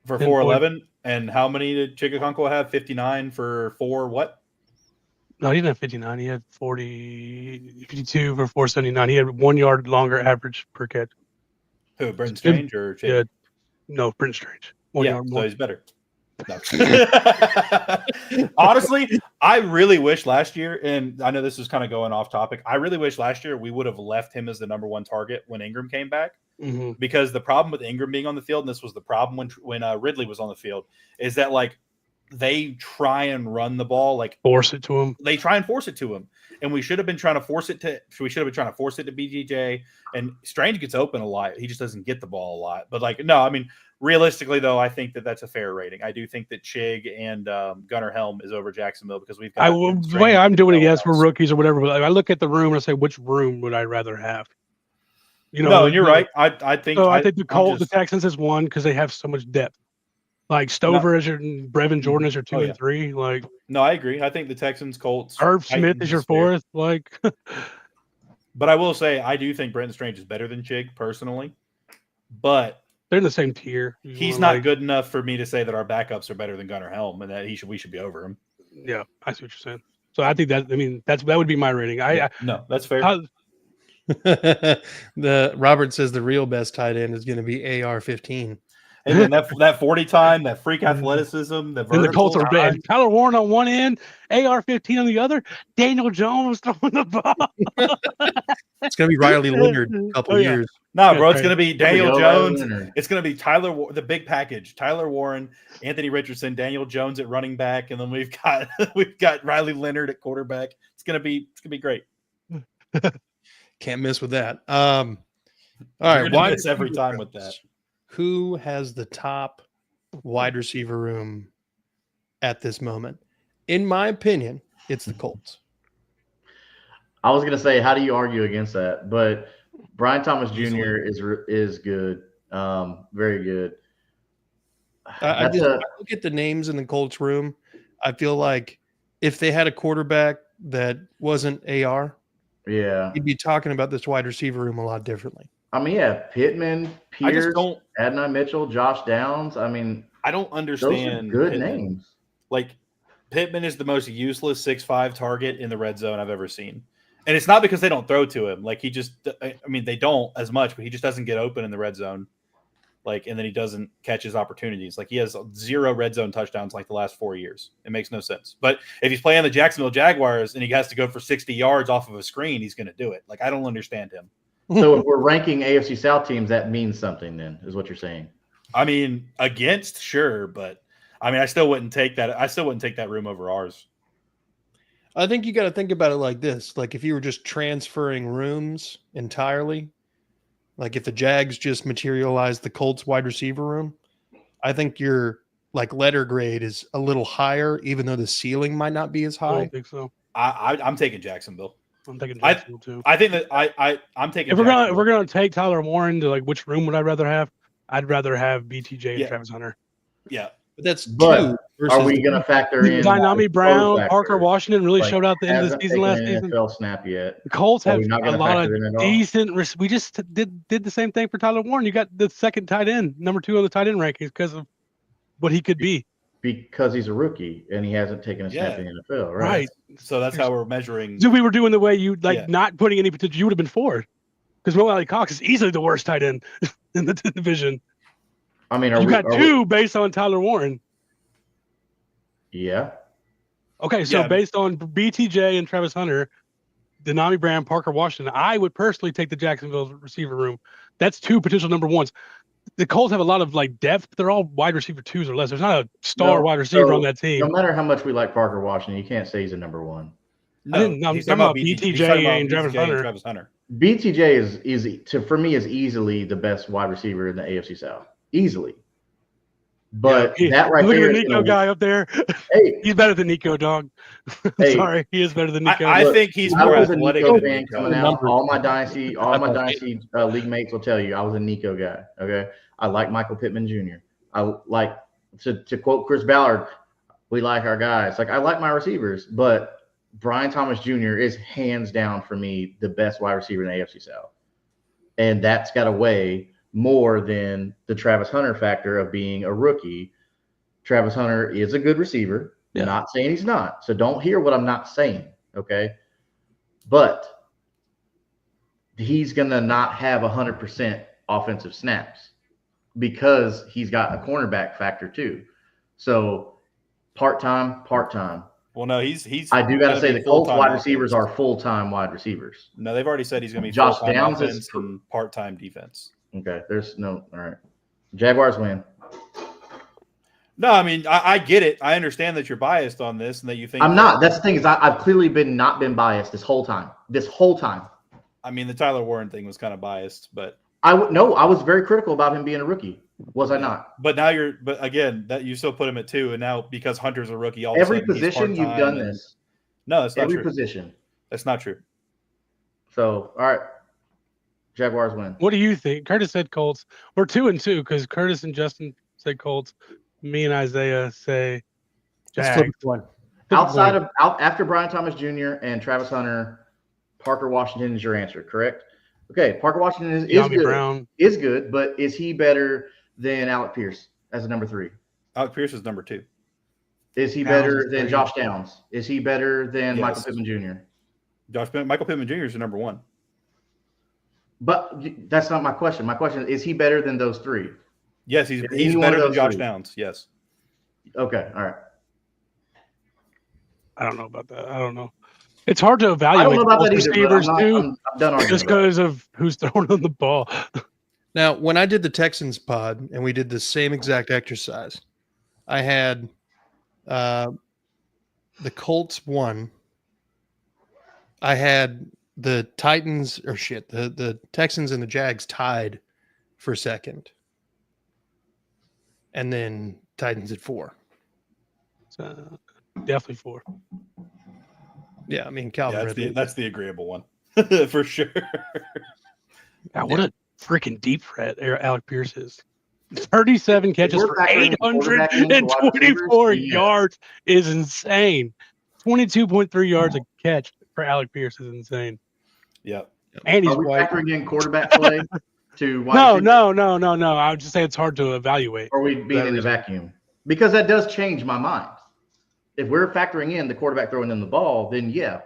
S2: For 411, and how many did Chigakonkwo have? 59 for 4 what?
S3: No, he didn't have 59. He had 52 for 479. He had 1 yard longer average per catch.
S2: Who, Brenton Strange or Chig?
S3: Yeah, no, Brenton Strange. 1 yard more.
S2: So he's better. No. Honestly, I really wish last year, and I know this is kind of going off topic, I really wish last year we would have left him as the number 1 target when Ingram came back.
S3: Mm-hmm.
S2: Because the problem with Ingram being on the field, and this was the problem when Ridley was on the field, is that they try and run the ball,
S3: force it to him.
S2: They try and force it to him, and we should have been trying to force it to. We should have been trying to force it to BJJ. And Strange gets open a lot. He just doesn't get the ball a lot. But no, I mean, realistically though, I think that's a fair rating. I do think that Chig and Gunnar Helm is over Jacksonville because we've got.
S3: The way I'm doing it, yes, for rookies or whatever. But I look at the room and I say, which room would I rather have?
S2: No, and you're right. I think.
S3: So I think the Texans is 1 because they have so much depth. Stover as your Brevin Jordan as your 2 and 3.
S2: No, I agree. I think the Texans, Colts,
S3: Herb Smith is your 4th.
S2: But I will say, I do think Brenton Strange is better than Chig personally. But
S3: they're in the same tier.
S2: He's not good enough for me to say that our backups are better than Gunnar Helm and that we should be over him.
S3: Yeah, I see what you're saying. So I think that would be my rating.
S2: No, that's fair.
S1: The Robert says the real best tight end is going to be AR-15.
S2: And then that 40 time, that freak athleticism, the
S3: and the Colts are bad. Tyler Warren on one end, AR-15 on the other. Daniel Jones throwing the ball.
S1: It's going to be Riley Leonard in a couple years.
S2: No, bro, it's going to be Daniel Jones. It's going to be the big package. Tyler Warren, Anthony Richardson, Daniel Jones at running back, and then we've got Riley Leonard at quarterback. It's going to be great.
S1: Can't miss with that. All right,
S2: why miss every time with that?
S1: Who has the top wide receiver room at this moment? In my opinion, it's the Colts.
S4: I was going to say, how do you argue against that? But Brian Thomas Jr. is good, very good.
S1: I look at the names in the Colts room. I feel like if they had a quarterback that wasn't AR, you'd be talking about this wide receiver room a lot differently.
S4: I mean, yeah, Pittman, Pierce, Adonai Mitchell, Josh Downs. I mean,
S2: I don't understand.
S4: Those are good names.
S2: Like, Pittman is the most useless 6'5" target in the red zone I've ever seen. And it's not because they don't throw to him. Like, they don't as much, but he just doesn't get open in the red zone. Like, and then he doesn't catch his opportunities. Like, he has 0 red zone touchdowns like the last 4 years. It makes no sense. But if he's playing the Jacksonville Jaguars and he has to go for 60 yards off of a screen, he's going to do it. Like, I don't understand him.
S4: So if we're ranking AFC South teams, that means something then, is what you're saying.
S2: I mean, against, sure, but I mean, I still wouldn't take that. I still wouldn't take that room over ours.
S1: I think you got to think about it like this. Like, if you were just transferring rooms entirely, like if the Jags just materialized the Colts wide receiver room, I think your like letter grade is a little higher, even though the ceiling might not be as high.
S3: I don't think so.
S2: I'm taking Jacksonville.
S3: I'm taking Jacksonville too.
S2: I think that I'm taking.
S3: If we're gonna take Tyler Warren to like which room would I rather have? I'd rather have BTJ and Travis Hunter.
S2: Yeah,
S1: but that's
S4: two. Are we gonna factor in
S3: Dynami Brown, Parker Washington really showed out the end of the season last season?
S4: NFL snap yet?
S3: The Colts have a lot of decent. We just did the same thing for Tyler Warren. You got the second tight end, number 2 on the tight end rankings because of what he could be.
S4: Because he's a rookie and he hasn't taken a snap in the NFL, right?
S2: So that's how we're measuring.
S3: So we were doing the way you not putting any potential. You would have been forward because Mo Alley Cox is easily the worst tight end in the division.
S4: I mean,
S3: you got 2 based on Tyler Warren.
S4: Yeah.
S3: Okay, so based on BTJ and Travis Hunter, Dynami Brown, Parker Washington, I would personally take the Jacksonville receiver room. That's 2 potential number 1s. The Colts have a lot of like depth, but they're all wide receiver 2s or less. There's not a star wide receiver on that team.
S4: No matter how much we like Parker Washington, you can't say he's a number 1.
S2: No,
S3: I'm talking about BTJ and Travis Hunter.
S4: BTJ is for me is easily the best wide receiver in the AFC South, easily. But that right
S3: look
S4: there,
S3: at the Nico guy up there.
S4: Hey,
S3: he's better than Nico, dog. Sorry, he is better than Nico.
S2: I think he's more athletic than Nico.
S4: Coming out, all my dynasty league mates will tell you I was a Nico guy. Okay, I like Michael Pittman Jr. I like to quote Chris Ballard, we like our guys. Like I like my receivers, but Brian Thomas Jr. is hands down for me the best wide receiver in the AFC South, and that's got to weigh more than the Travis Hunter factor of being a rookie. Travis Hunter is a good receiver. Yeah. I'm not saying he's not. So don't hear what I'm not saying, okay? But he's going to not have 100% offensive snaps because he's got a cornerback factor too. So part-time.
S2: Well, no, he's.
S4: I do got to say the Colts wide receivers are full-time wide receivers.
S2: No, they've already said he's going to be
S4: Josh
S2: full-time
S4: Downs
S2: offense and part-time defense.
S4: Okay, there's no – all right. Jaguars win.
S2: No, I mean, I get it. I understand that you're biased on this and that you think –
S4: I'm not. That's the thing is I've clearly not been biased this whole time.
S2: I mean, the Tyler Warren thing was kind of biased, but –
S4: I was very critical about him being a rookie. Was I not?
S2: But now but again, that you still put him at 2, and now because Hunter's a rookie,
S4: every position you've done this.
S2: No, that's not true.
S4: Every position.
S2: That's not true.
S4: So, all right. Jaguars win.
S3: What do you think? Curtis said Colts. We're 2-2 because Curtis and Justin said Colts. Me and Isaiah say Jags.
S4: Outside of after Brian Thomas Jr. and Travis Hunter, Parker Washington is your answer, correct? Okay, Parker Washington is
S3: De'Ami
S4: good.
S3: Brown.
S4: Is good, but is he better than Alec Pierce as a number 3?
S2: Alec Pierce is number 2.
S4: Is he
S3: Downs
S4: better
S3: is
S4: than
S3: 3.
S4: Josh Downs? Is he better than Michael
S2: Yes.
S4: Pittman Jr.?
S2: Michael Pittman Jr. is the number 1.
S4: But that's not my question. My question is he better than those 3?
S2: Yes, he's
S4: any one
S2: better
S4: of
S2: than
S4: those
S2: Josh
S4: 3?
S2: Downs. Yes.
S4: Okay, all right.
S3: I don't know about that. I don't know. It's hard to
S4: I don't
S3: evaluate
S4: know about
S3: both
S4: that either, but
S3: receivers too,
S4: I'm done arguing
S3: just
S4: about it.
S3: because of who's throwing on the ball.
S1: Now, when I did the Texans pod and we did the same exact exercise, I had the Colts 1. I had the Titans the Texans and the Jags tied for 2nd. And then Titans at 4.
S3: So, definitely 4.
S1: Yeah, I mean Calvin Ridley.
S2: That's the agreeable one for sure.
S3: God, what a freaking deep threat Alec Pierce is. 37 catches
S4: we're
S3: for
S4: factoring in quarterback into wide
S3: 824
S4: receivers, yeah.
S3: yards is insane. 22.3 yards a catch for Alec Pierce is insane.
S2: Yep.
S3: And he's
S4: Are we
S3: white.
S4: factoring in quarterback play to wide receivers?
S3: No. I would just say it's hard to evaluate.
S4: Or are we being in the vacuum? Because that does change my mind. If we're factoring in the quarterback throwing them the ball, then yeah,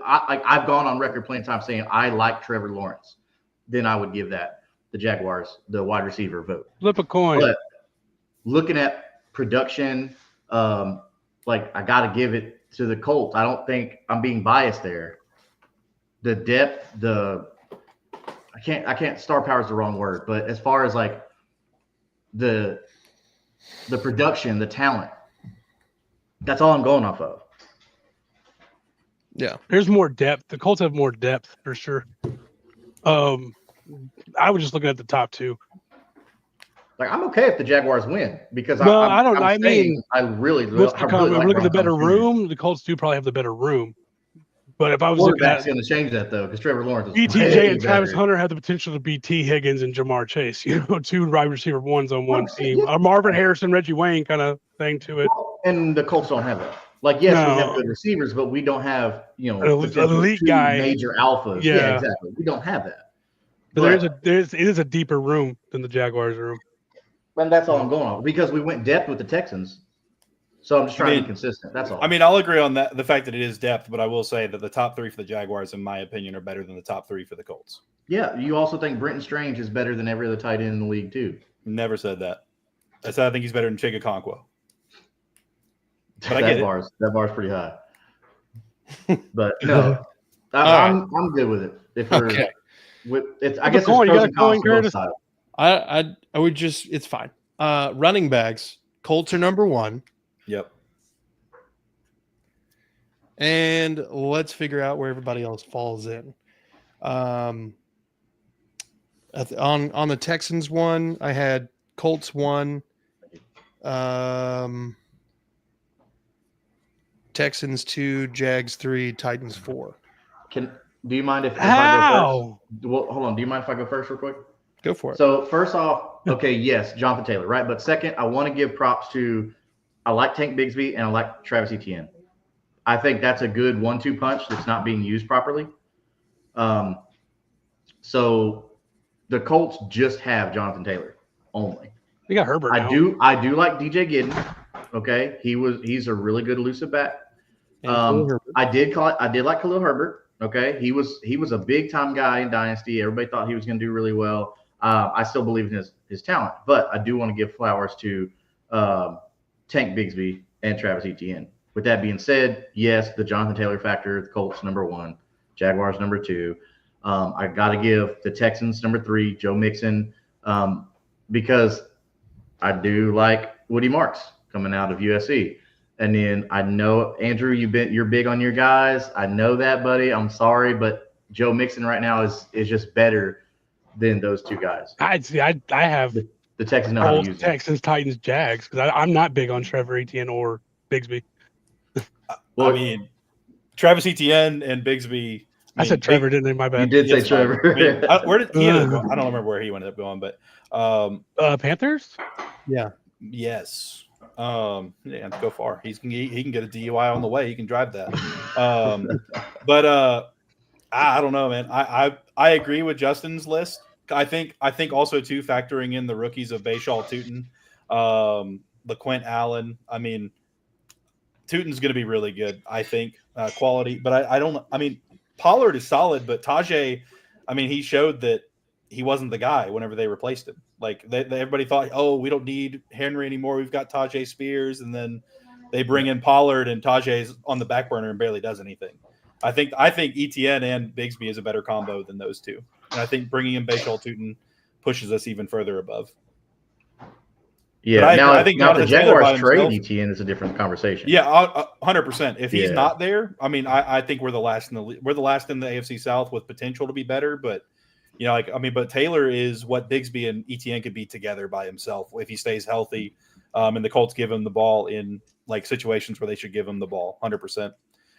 S4: I've gone on record plenty of times saying I like Trevor Lawrence. Then I would give that the Jaguars the wide receiver vote.
S3: Flip a coin.
S4: But looking at production, I got to give it to the Colts. I don't think I'm being biased there. The depth, I can't. Star power is the wrong word, but as far as like the production, the talent, that's all I'm going off of.
S1: Yeah.
S3: There's more depth. The Colts have more depth for sure. I was just looking at the top 2.
S4: Like I'm okay if the Jaguars win because
S3: No,
S4: I
S3: don't. I mean,
S4: really
S3: look
S4: like
S3: at the better
S4: Broncos Jr.
S3: room. The Colts do probably have the better room. But if I was looking
S4: Quarterback's
S3: at
S4: going to change that though because Trevor Lawrence is
S3: BTJ
S4: way
S3: and Travis
S4: better.
S3: Hunter have the potential to be T. Higgins and Jamar Chase, 2 wide receiver ones on one team.
S4: Yeah.
S3: Marvin Harrison, Reggie Wayne kind of thing to it.
S4: And the Colts don't have that. Like, yes, we have
S3: No.
S4: good receivers, but we don't have,
S3: An
S4: potential
S3: elite
S4: 2
S3: guy.
S4: major alphas.
S3: Yeah.
S4: Yeah, exactly. We don't have that.
S3: But it is a deeper room than the Jaguars room.
S4: And that's all I'm going on because we went depth with the Texans. So I'm just trying to be consistent. That's all.
S2: I mean, I'll agree on that, the fact that it is depth, but I will say that the top 3 for the Jaguars, in my opinion, are better than the top 3 for the Colts.
S4: Yeah, you also think Brenton Strange is better than every other tight end in the league too.
S2: Never said that. I said I think he's better than Chig Okonkwo. But I get it.
S4: That bar's pretty high. But no, I'm good with it. If we're
S1: Okay.
S4: I guess
S3: coin. You
S4: there's
S3: got a
S4: pros and cons
S3: coin,
S4: to both
S3: Curtis?
S4: sides.
S1: I would just it's fine. Running backs, Colts are number 1.
S2: Yep.
S1: And let's figure out where everybody else falls in. On the Texans 1, I had Colts 1, Texans 2, Jags 3, Titans 4.
S4: Do you mind if I go
S3: How?
S4: first? Well, hold on. Do you mind if I go first real quick?
S1: Go for it.
S4: So first off, okay, yes, Jonathan Taylor, right? But second, I want to give props to I like Tank Bigsby and I like Travis Etienne. I think that's a good 1-2 punch that's not being used properly. So the Colts just have Jonathan Taylor only.
S3: You got Herbert.
S4: I do like DJ Giddens. Okay, he's a really good elusive back. I did like Khalil Herbert. Okay, he was a big time guy in Dynasty. Everybody thought he was going to do really well. I still believe in his talent, but I do want to give flowers to Tank Bigsby and Travis Etienne. With that being said, yes, the Jonathan Taylor factor, the Colts number 1, Jaguars number 2. I got to give the Texans number 3, Joe Mixon, because I do like Woody Marks coming out of USC. And then I know, Andrew, you're big on your guys. I know that, buddy. I'm sorry, but Joe Mixon right now is just better than those 2 guys.
S3: I have
S4: the Texans know how to
S3: Colts,
S4: use
S3: Texans, Titans, Jags because I'm not big on Trevor Etienne or Bigsby.
S4: Well,
S2: I mean, Travis Etienne and Bigsby.
S3: I said Trevor, didn't I? My
S4: them. You
S3: bad.
S4: did say
S2: Yes, fine.
S4: Trevor.
S2: I mean, where did he end up going? I don't remember where he ended up going, but
S3: Panthers?
S1: Yeah.
S2: yes. Yeah, go far. He can get a DUI on the way. He can drive that. But I don't know, man. I agree with Justin's list. I think also too, factoring in the rookies of Bashaw, Tootin, LaQuint Allen. I mean, Tootin's going to be really good, I think, quality. But I don't. I mean, Pollard is solid, but Tajay, I mean, he showed that he wasn't the guy whenever they replaced him. Like everybody thought, oh, we don't need Henry anymore. We've got Tajay Spears, and then they bring in Pollard, and Tajay's on the back burner and barely does anything. I think ETN and Bigsby is a better combo than those two. And I think bringing in Bashal Tootin pushes us even further above.
S4: Yeah, I think now the Jaguars trade
S2: himself,
S4: ETN is a different conversation.
S2: Yeah, 100%. If he's not there, I mean, I think we're the last in the AFC South with potential to be better. But but Taylor is what Bigsby and ETN could be together by himself if he stays healthy, and the Colts give him the ball in like situations where they should give him the ball. 100%.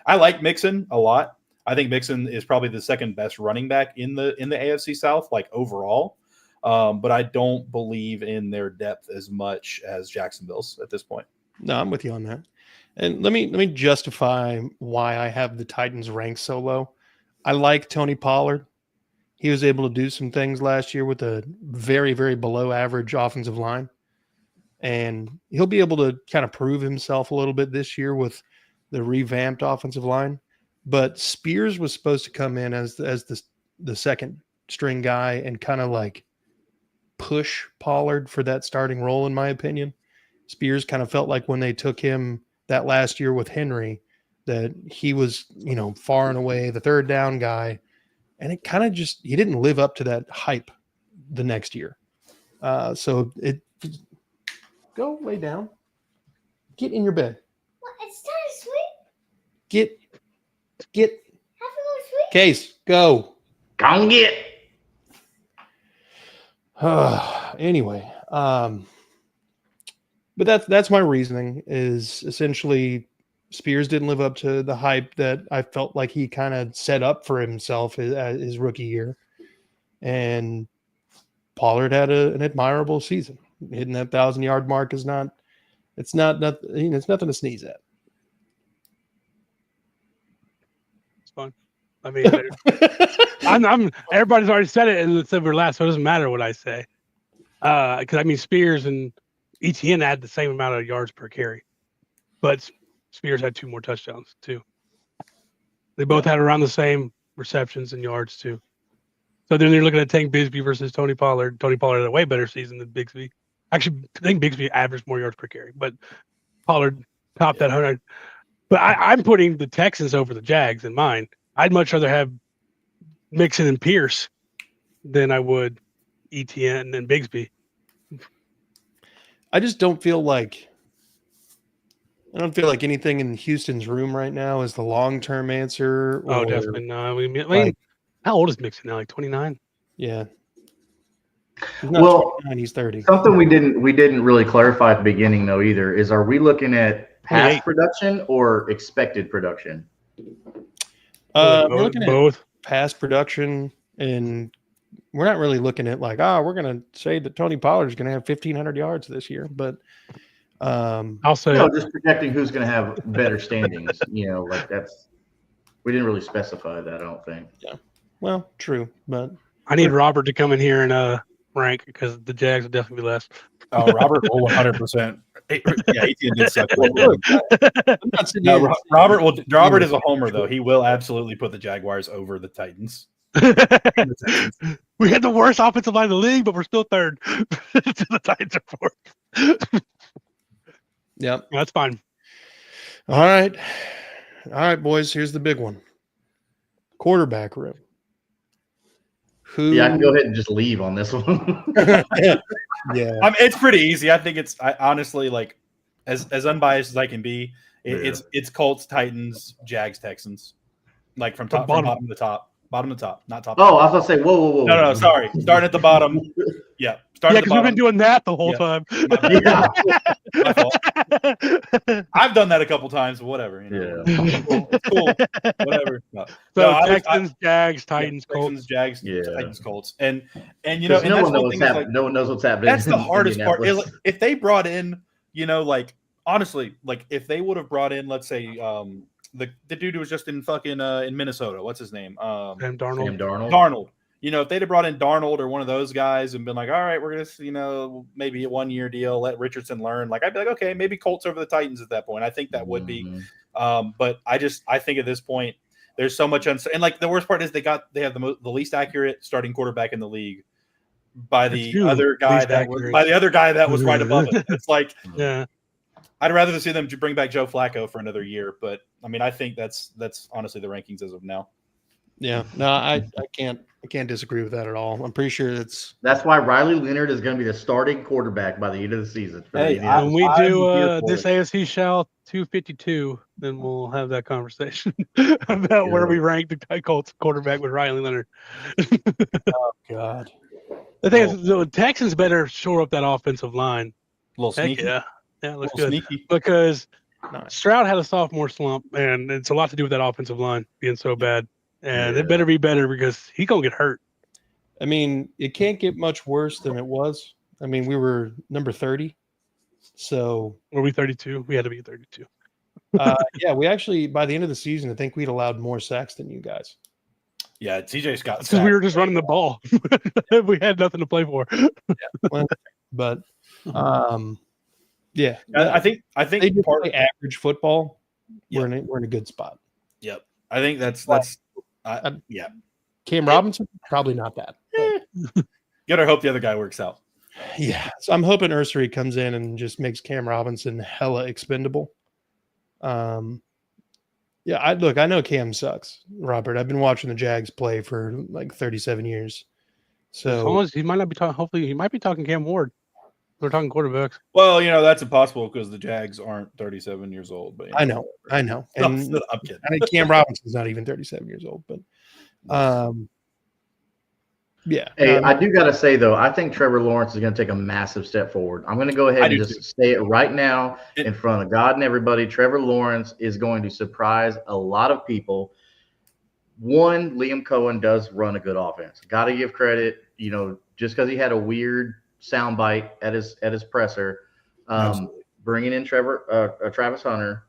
S2: I like Mixon a lot. I think Mixon is probably the second best running back in the AFC South, like overall. But I don't believe in their depth as much as Jacksonville's at this point.
S1: No, I'm with you on that. And let me justify why I have the Titans ranked so low. I like Tony Pollard. He was able to do some things last year with a very, very below average offensive line. And he'll be able to kind of prove himself a little bit this year with the revamped offensive line. But Spears was supposed to come in as the second string guy and kind of like push Pollard for that starting role, in my opinion. Spears kind of felt like when they took him that last year with Henry, that he was, far and away the third down guy. And it kind of he didn't live up to that hype the next year. So go lay down. Get in your bed.
S5: What? It's time to sleep?
S1: Get.
S5: Have to go to sleep?
S1: Case, go.
S4: Come get.
S1: Anyway, but that's my reasoning is essentially Spears didn't live up to the hype that I felt like he kind of set up for himself his rookie year. And Pollard had an admirable season. Hitting that 1,000-yard mark is nothing to sneeze at.
S3: It's fun. I mean, everybody's already said it and said we're last, so it doesn't matter what I say. Because I mean, Spears and ETN had the same amount of yards per carry, but Spears had 2 more touchdowns too. They both had around the same receptions and yards too. So then you're looking at Tank Bigsby versus Tony Pollard. Tony Pollard had a way better season than Bigsby. Actually, I think Bigsby averaged more yards per carry, but Pollard topped that 100. But I'm putting the Texans over the Jags in mine. I'd much rather have Mixon and Pierce than I would ETN and Bigsby.
S1: I just don't feel like anything in Houston's room right now is the long-term answer.
S3: Oh, definitely not. I mean, how old is Mixon now? Like 29?
S1: Yeah. He's
S4: Well,
S1: 29, he's 30.
S4: Something we didn't really clarify at the beginning though either is, are we looking at past production or expected production?
S1: We're looking at
S3: both
S1: past production, and we're not really looking at like, we're going to say that Tony Pollard is going to have 1,500 yards this year, but
S3: I'll say
S4: just projecting who's going to have better standings. Like we didn't really specify that, I don't think.
S1: Yeah, well, true, but
S3: I need Robert to come in here and rank because the Jags will definitely be last.
S2: Oh, Robert will 100%. Yeah, ETN did suck. Robert is a homer though. He will absolutely put the Jaguars over the Titans.
S3: We had the worst offensive line in the league, but we're still third. The Titans are fourth.
S1: Yeah,
S3: that's fine.
S1: All right, boys. Here's the big one: quarterback room.
S4: Yeah, I can go ahead and just leave on this one.
S1: Yeah.
S2: I mean, it's pretty easy. I think I honestly, like, as unbiased as I can be, it's Colts, Titans, Jags, Texans, like from bottom to top. Bottom to top, not top.
S4: Oh, I was going to say, whoa.
S2: No, sorry. Starting at the bottom. Yeah.
S3: Because we've been doing that the whole time.
S2: My fault. I've done that a couple times, but whatever. It's cool. Whatever.
S3: So Texans, Jags, Titans, Colts.
S2: Texans, Jags, Titans, Colts. And
S4: no one knows what's happening.
S2: That's the hardest part. If they brought in, honestly, like if they would have brought in, let's say, the dude who was just in fucking in Minnesota. What's his name?
S3: Sam Darnold.
S4: Sam Darnold.
S2: Darnold. You know, if they'd have brought in Darnold or one of those guys and been like, all right, we're going to, you know, maybe a 1 year deal, let Richardson learn. Like, I'd be like, okay, maybe Colts over the Titans at that point. I think that would be. But I think at this point, there's so much and like the worst part is they have the least accurate starting quarterback in the league by the other guy that was right above it. It's like,
S3: yeah,
S2: I'd rather see them bring back Joe Flacco for another year. But I mean, I think that's honestly the rankings as of now.
S1: Yeah, no, I can't disagree with that at all. I'm pretty sure
S4: That's why Riley Leonard is going to be the starting quarterback by the end of the season.
S3: When we do this AFC South 252, then we'll have that conversation about where we rank the Colts quarterback with Riley Leonard.
S1: Oh God,
S3: The thing is, the Texans better shore up that offensive line.
S2: A little sneaky.
S3: Yeah, it looks good.
S2: Sneaky.
S3: Because
S1: Nice.
S3: Stroud had a sophomore slump, and it's a lot to do with that offensive line being so bad. And it better be better because he's going to get hurt.
S1: I mean, it can't get much worse than it was. I mean, we were number 30. So
S3: Were we 32? We had to be 32.
S1: yeah, we actually, by the end of the season, I think we'd allowed more sacks than you guys.
S2: Yeah, TJ Scott.
S3: Because we were just running the ball. We had nothing to play for.
S1: But yeah,
S2: I think
S1: they just play average football.
S2: Yeah.
S1: We're in a good spot.
S2: Yep. I think that's yeah.
S1: Cam Robinson, probably not that.
S2: You gotta hope the other guy works out.
S1: Yeah, so I'm hoping Ursery comes in and just makes Cam Robinson hella expendable. Yeah, I know Cam sucks, Robert. I've been watching the Jags play for like 37 years. So
S3: He might not be talking. Hopefully, he might be talking Cam Ward. We're talking quarterbacks.
S2: Well, you know that's impossible because the Jags aren't 37 years old. But
S1: I know. And
S2: I'm kidding.
S1: I think Cam Robinson's not even 37 years old, but yeah.
S4: Hey, I do got to say, though, I think Trevor Lawrence is going to take a massive step forward. I'm going to go ahead and just say it right now in front of God and everybody. Trevor Lawrence is going to surprise a lot of people. One, Liam Cohen does run a good offense. Got to give credit, you know, just because he had a weird soundbite at his presser. Bringing in Travis Hunter,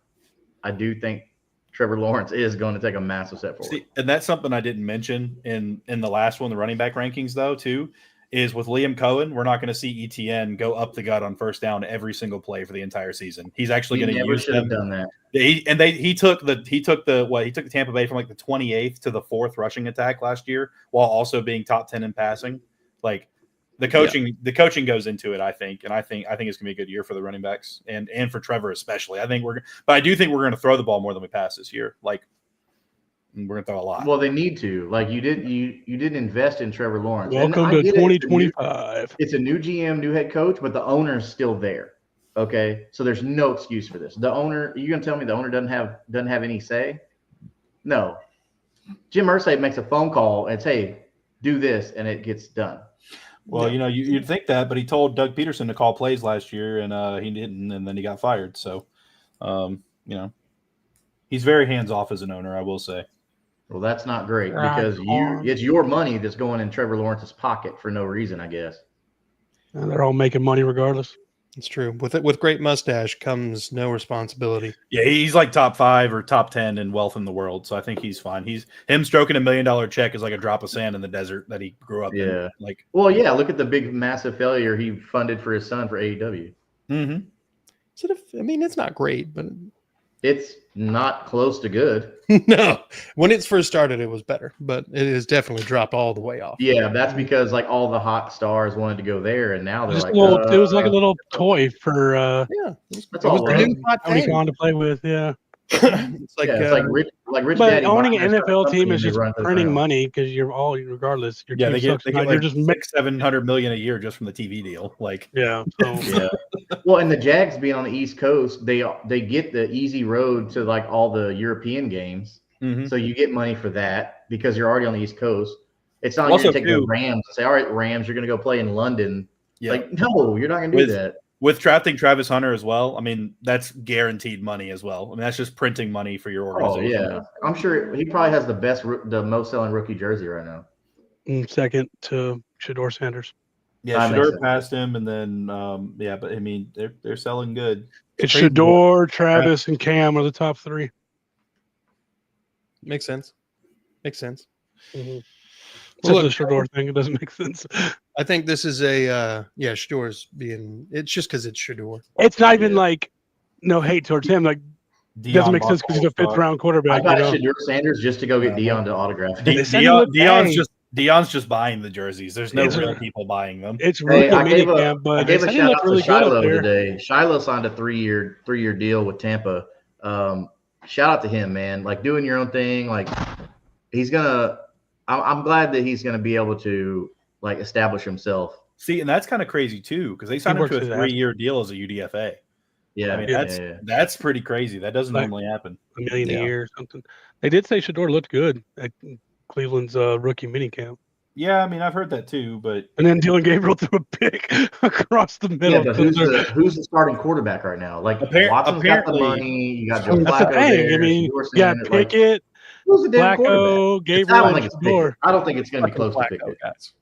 S4: I do think Trevor Lawrence is going to take a massive step forward.
S2: See, and that's something I didn't mention in the last one, the running back rankings, though, too, is with Liam Cohen, we're not going to see ETN go up the gut on first down every single play for the entire season. He's actually going to use them.
S4: Have done that.
S2: He took the Tampa Bay from like the 28th to the 4th rushing attack last year, while also being top 10 in passing. Like the coaching goes into it, I think, and I think it's going to be a good year for the running backs and for Trevor especially. But I do think we're going to throw the ball more than we pass this year. Like we're going to throw a lot.
S4: Well, they need to. Like you didn't invest in Trevor Lawrence.
S3: Welcome to 2025.
S4: It's a new GM, new head coach, but the owner's still there. Okay, so there's no excuse for this. The owner, you gonna tell me the owner doesn't have any say? No. Jim Irsay makes a phone call and says, "Hey, do this," and it gets done.
S2: Well, you know, you'd think that, but he told Doug Peterson to call plays last year, and he didn't, and then he got fired. So, you know, he's very hands off as an owner, I will say.
S4: Well, that's not great because it's your money that's going in Trevor Lawrence's pocket for no reason, I guess.
S3: They're all making money regardless.
S1: It's true. With great mustache comes no responsibility.
S2: Yeah, he's like top 5 or top 10 in wealth in the world, so I think he's fine. Him stroking $1 million check is like a drop of sand in the desert that he grew up in. Like,
S4: well, yeah, look at the big massive failure he funded for his son for AEW.
S2: Mm-hmm.
S1: I mean, it's not great, but
S4: it's not close to good.
S1: No, when it first started, it was better, but it has definitely dropped all the way off.
S4: Yeah, that's because like all the hot stars wanted to go there, and now they're
S3: Just
S4: like,
S3: it was like a little toy for
S4: that's all right.
S3: Tony Khan to play with. Yeah,
S1: it's like
S4: Rich
S3: but
S4: Daddy
S3: owning an
S4: Bond
S3: NFL team is
S4: they
S3: just
S4: run those
S3: earning
S4: around.
S3: money because you're all regardless. Your team
S2: they get
S3: sucks.
S2: like
S3: You're just
S2: $600-700 million a year just from the TV deal. Like,
S3: yeah. So.
S4: Yeah. Well, and the Jags being on the East Coast, they get the easy road to like all the European games.
S2: mm-hmm.
S4: So you get money for that because you're already on the East Coast. It's not like
S2: Also,
S4: you're going to take
S2: too,
S4: the Rams and say, all right, Rams, you're going to go play in London.
S2: Yeah.
S4: Like, no, you're not going to do that.
S2: With drafting Travis Hunter as well, I mean, that's guaranteed money as well. I mean, that's just printing money for your
S4: Oh,
S2: organization.
S4: yeah. I'm sure he probably has the most selling rookie jersey right now.
S3: Second to Shador Sanders.
S2: Yeah, Shador passed him, and then but I mean, they're selling good.
S3: It's Shador, Travis, and Cam are the top 3.
S1: Makes sense.
S3: Mhm.
S1: Well,
S3: Except
S1: look,
S3: the Shador thing, it doesn't make sense.
S1: I think this is a Shador's being. It's just because it's Shador.
S3: It's not even like no hate towards him. Like doesn't make sense because he's a fifth round
S4: I
S3: quarterback.
S4: got
S3: You know?
S4: Shador Sanders just to go get Dion to autograph.
S3: They said he looked
S2: Dion's just buying the jerseys. There's no
S3: It's
S2: real
S3: a-
S2: people buying them.
S3: It's
S4: Hey,
S3: rookie
S4: I gave
S3: minicamp, but
S4: I
S3: they
S4: gave a
S3: said he
S4: shout
S3: looked
S4: out to
S3: really good up
S4: Shiloh
S3: there.
S4: today. Shiloh signed a three-year deal with Tampa. Shout out to him, man. Like doing your own thing. Like he's gonna. I'm glad that he's gonna be able to like establish himself.
S2: See, and that's kind of crazy too, because they signed him
S3: works
S2: to a
S3: his ass
S2: 3-year deal as a UDFA.
S4: Yeah,
S2: I mean,
S4: yeah.
S2: that's pretty crazy. That doesn't
S3: Like-
S2: normally happen.
S3: $1 million
S1: Yeah.
S3: a year or something. They did say Shador looked good at Cleveland's rookie minicamp.
S2: Yeah, I mean, I've heard that too, but
S3: And then Dylan Gabriel threw a pick across the middle.
S4: Yeah, but who's the starting quarterback right now? Like Watson's got the
S2: apparently-
S4: money. You got Joe
S3: That's
S4: Flacco
S3: the thing.
S4: there.
S3: I mean,
S4: Shador
S3: yeah,
S4: Sanders, like,
S3: Pickett,
S4: who's the damn quarterback?
S3: Flacco,
S4: I
S3: Gabriel,
S4: don't
S3: and
S4: think it's
S3: Shador.
S4: Pickett. I don't think it's going to be
S1: Fucking
S4: close to
S1: Flacco,
S4: Pickett.
S1: guys.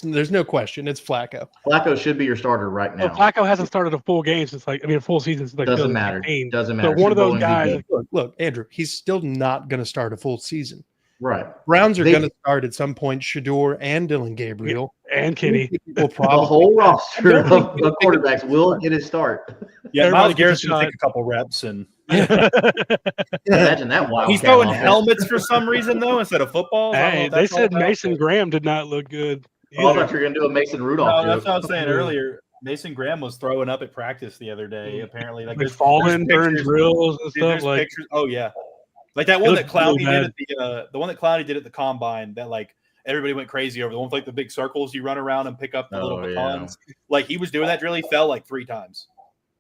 S1: There's no question. It's Flacco.
S4: Flacco should be your starter right
S3: No,
S4: now.
S3: Flacco hasn't started a full game since a full season since
S4: Doesn't matter.
S3: 2016.
S4: Doesn't
S3: So
S4: matter.
S3: one of
S4: Super
S3: those
S4: Bowl
S3: guys.
S4: MVP.
S1: Look, Andrew. He's still not going to start a full season.
S4: Right.
S1: Browns are
S4: They-
S1: going to start at some point. Shador and Dylan Gabriel.
S3: And Kenny.
S1: Will
S4: The
S1: probably
S4: whole roster
S1: I don't
S4: of
S1: think
S4: of quarterbacks will get his start.
S2: yeah,
S3: Everybody
S2: Miles
S3: gets a
S2: Garrett's going to
S3: shot.
S2: take a couple reps, and
S4: Imagine that wild.
S2: he's throwing helmets for some reason though instead of footballs. I don't know
S3: Hey,
S2: what
S3: they
S2: that's all
S3: said
S2: about,
S3: Mason
S2: but-
S3: Graham did not look good.
S4: Oh, I
S3: either.
S4: thought you were going to do a Mason
S2: No,
S4: Rudolph
S2: that's
S4: joke.
S2: what I was saying
S3: Yeah.
S2: earlier. Mason Graham was throwing up at practice the other day. Apparently, like
S3: Like
S2: there's
S3: falling
S2: there's
S3: during
S2: pictures-
S3: drills and
S2: Dude,
S3: stuff.
S2: there's
S3: Like
S2: pictures. Oh yeah, like that one that
S3: looked really
S2: Clowney did at the one that Clowney did at the combine. That like everybody went crazy over the one with like the big circles you run around and pick up the little
S4: Oh, yeah.
S2: batons. Like he was doing that drill. He fell like 3 times.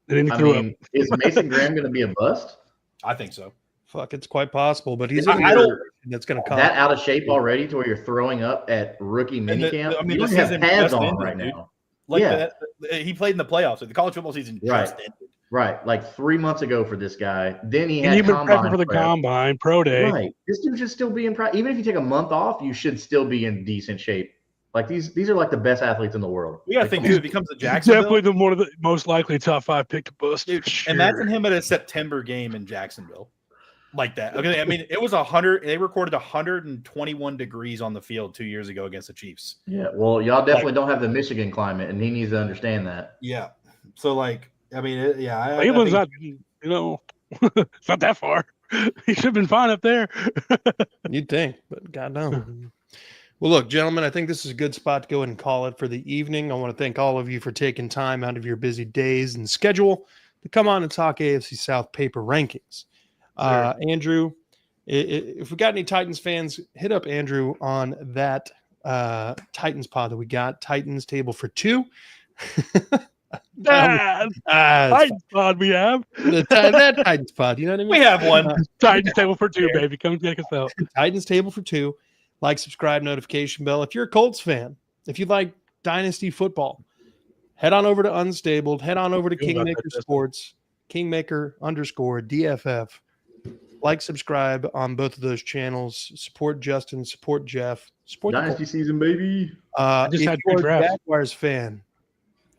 S3: and then he
S4: I
S3: threw
S4: mean, is Mason Graham going to be a bust?
S2: I think so.
S1: Fuck, it's quite possible, but he's
S4: I
S1: in
S2: I
S1: a
S2: don't-
S1: position that's going to come.
S4: That out of shape already to where you're throwing up at rookie
S2: And the-
S4: minicamp?
S2: I mean,
S4: You
S2: the
S4: don't have
S2: season
S4: pads
S2: just
S4: on
S2: ended,
S4: right
S2: dude.
S4: now.
S2: Like
S4: Yeah.
S2: he played in the playoffs. Like the college football season
S4: Right.
S2: just ended.
S4: Right. Like 3 months ago for this guy. Then he
S3: and
S4: had
S3: you've been
S4: combine
S3: prepping for the
S4: prep.
S3: combine, pro day.
S4: Right. This dude should still be in practice. Even if you take a month off, you should still be in decent shape. Like these are like the best athletes in the world.
S2: We got to
S4: Like,
S2: think too. If he comes to
S3: He's
S2: Jacksonville,
S3: definitely one of the most likely top 5 pick to bust.
S2: dude,
S3: for sure.
S2: imagine him at a September game in Jacksonville, like that. Okay, I mean, it was 100. They recorded 121 degrees on the field 2 years ago against the Chiefs.
S4: Yeah. Well, y'all definitely don't have the Michigan climate, and he needs to understand that.
S2: Yeah. So like, I mean, I
S3: Cleveland's
S2: think-
S3: not, it's not that far. He should have been fine up there.
S1: You'd think, but God no. Well, look, gentlemen, I think this is a good spot to go ahead and call it for the evening. I want to thank all of you for taking time out of your busy days and schedule to come on and talk AFC South paper rankings. Andrew, if we got any Titans fans, hit up Andrew on that Titans pod that we got. Titans table for 2.
S3: Titans pod we have.
S1: That Titans pod, you know what I mean?
S2: we have one.
S3: Titans table for 2, baby. Come check us out.
S1: Titans table for 2. Like, subscribe, notification bell. If you're a Colts fan, if you like Dynasty football, head on over to Unstabled. Head on over to
S3: Feel about
S1: Kingmaker
S3: that, Justin.
S1: Sports, Kingmaker_DFF. Like, subscribe on both of those channels. Support Justin. Support Jeff. Support the
S4: Dynasty season, baby.
S1: Colts.
S3: just
S1: If
S3: had
S1: you're
S3: good
S1: a
S3: drafts.
S1: Jaguars fan,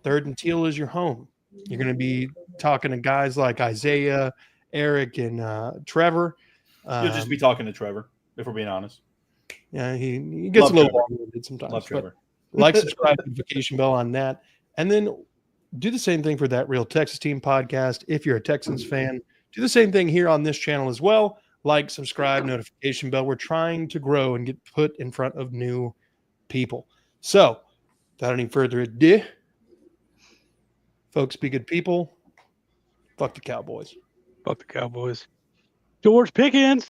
S1: Third and Teal is your home. You're going to be talking to guys like Isaiah, Eric, and Trevor.
S2: You'll just be talking to Trevor, if we're being honest.
S1: Yeah, he gets
S2: Love
S1: a little
S2: Trevor.
S1: long-winded sometimes.
S2: Love
S1: but
S2: Trevor.
S1: like, subscribe, notification bell on that. And then do the same thing for That Real Texas Team podcast. If you're a Texans fan, do the same thing here on this channel as well. Like, subscribe, notification bell. We're trying to grow and get put in front of new people. So, without any further ado, folks, be good people. Fuck the Cowboys.
S3: Fuck the Cowboys. George Pickens.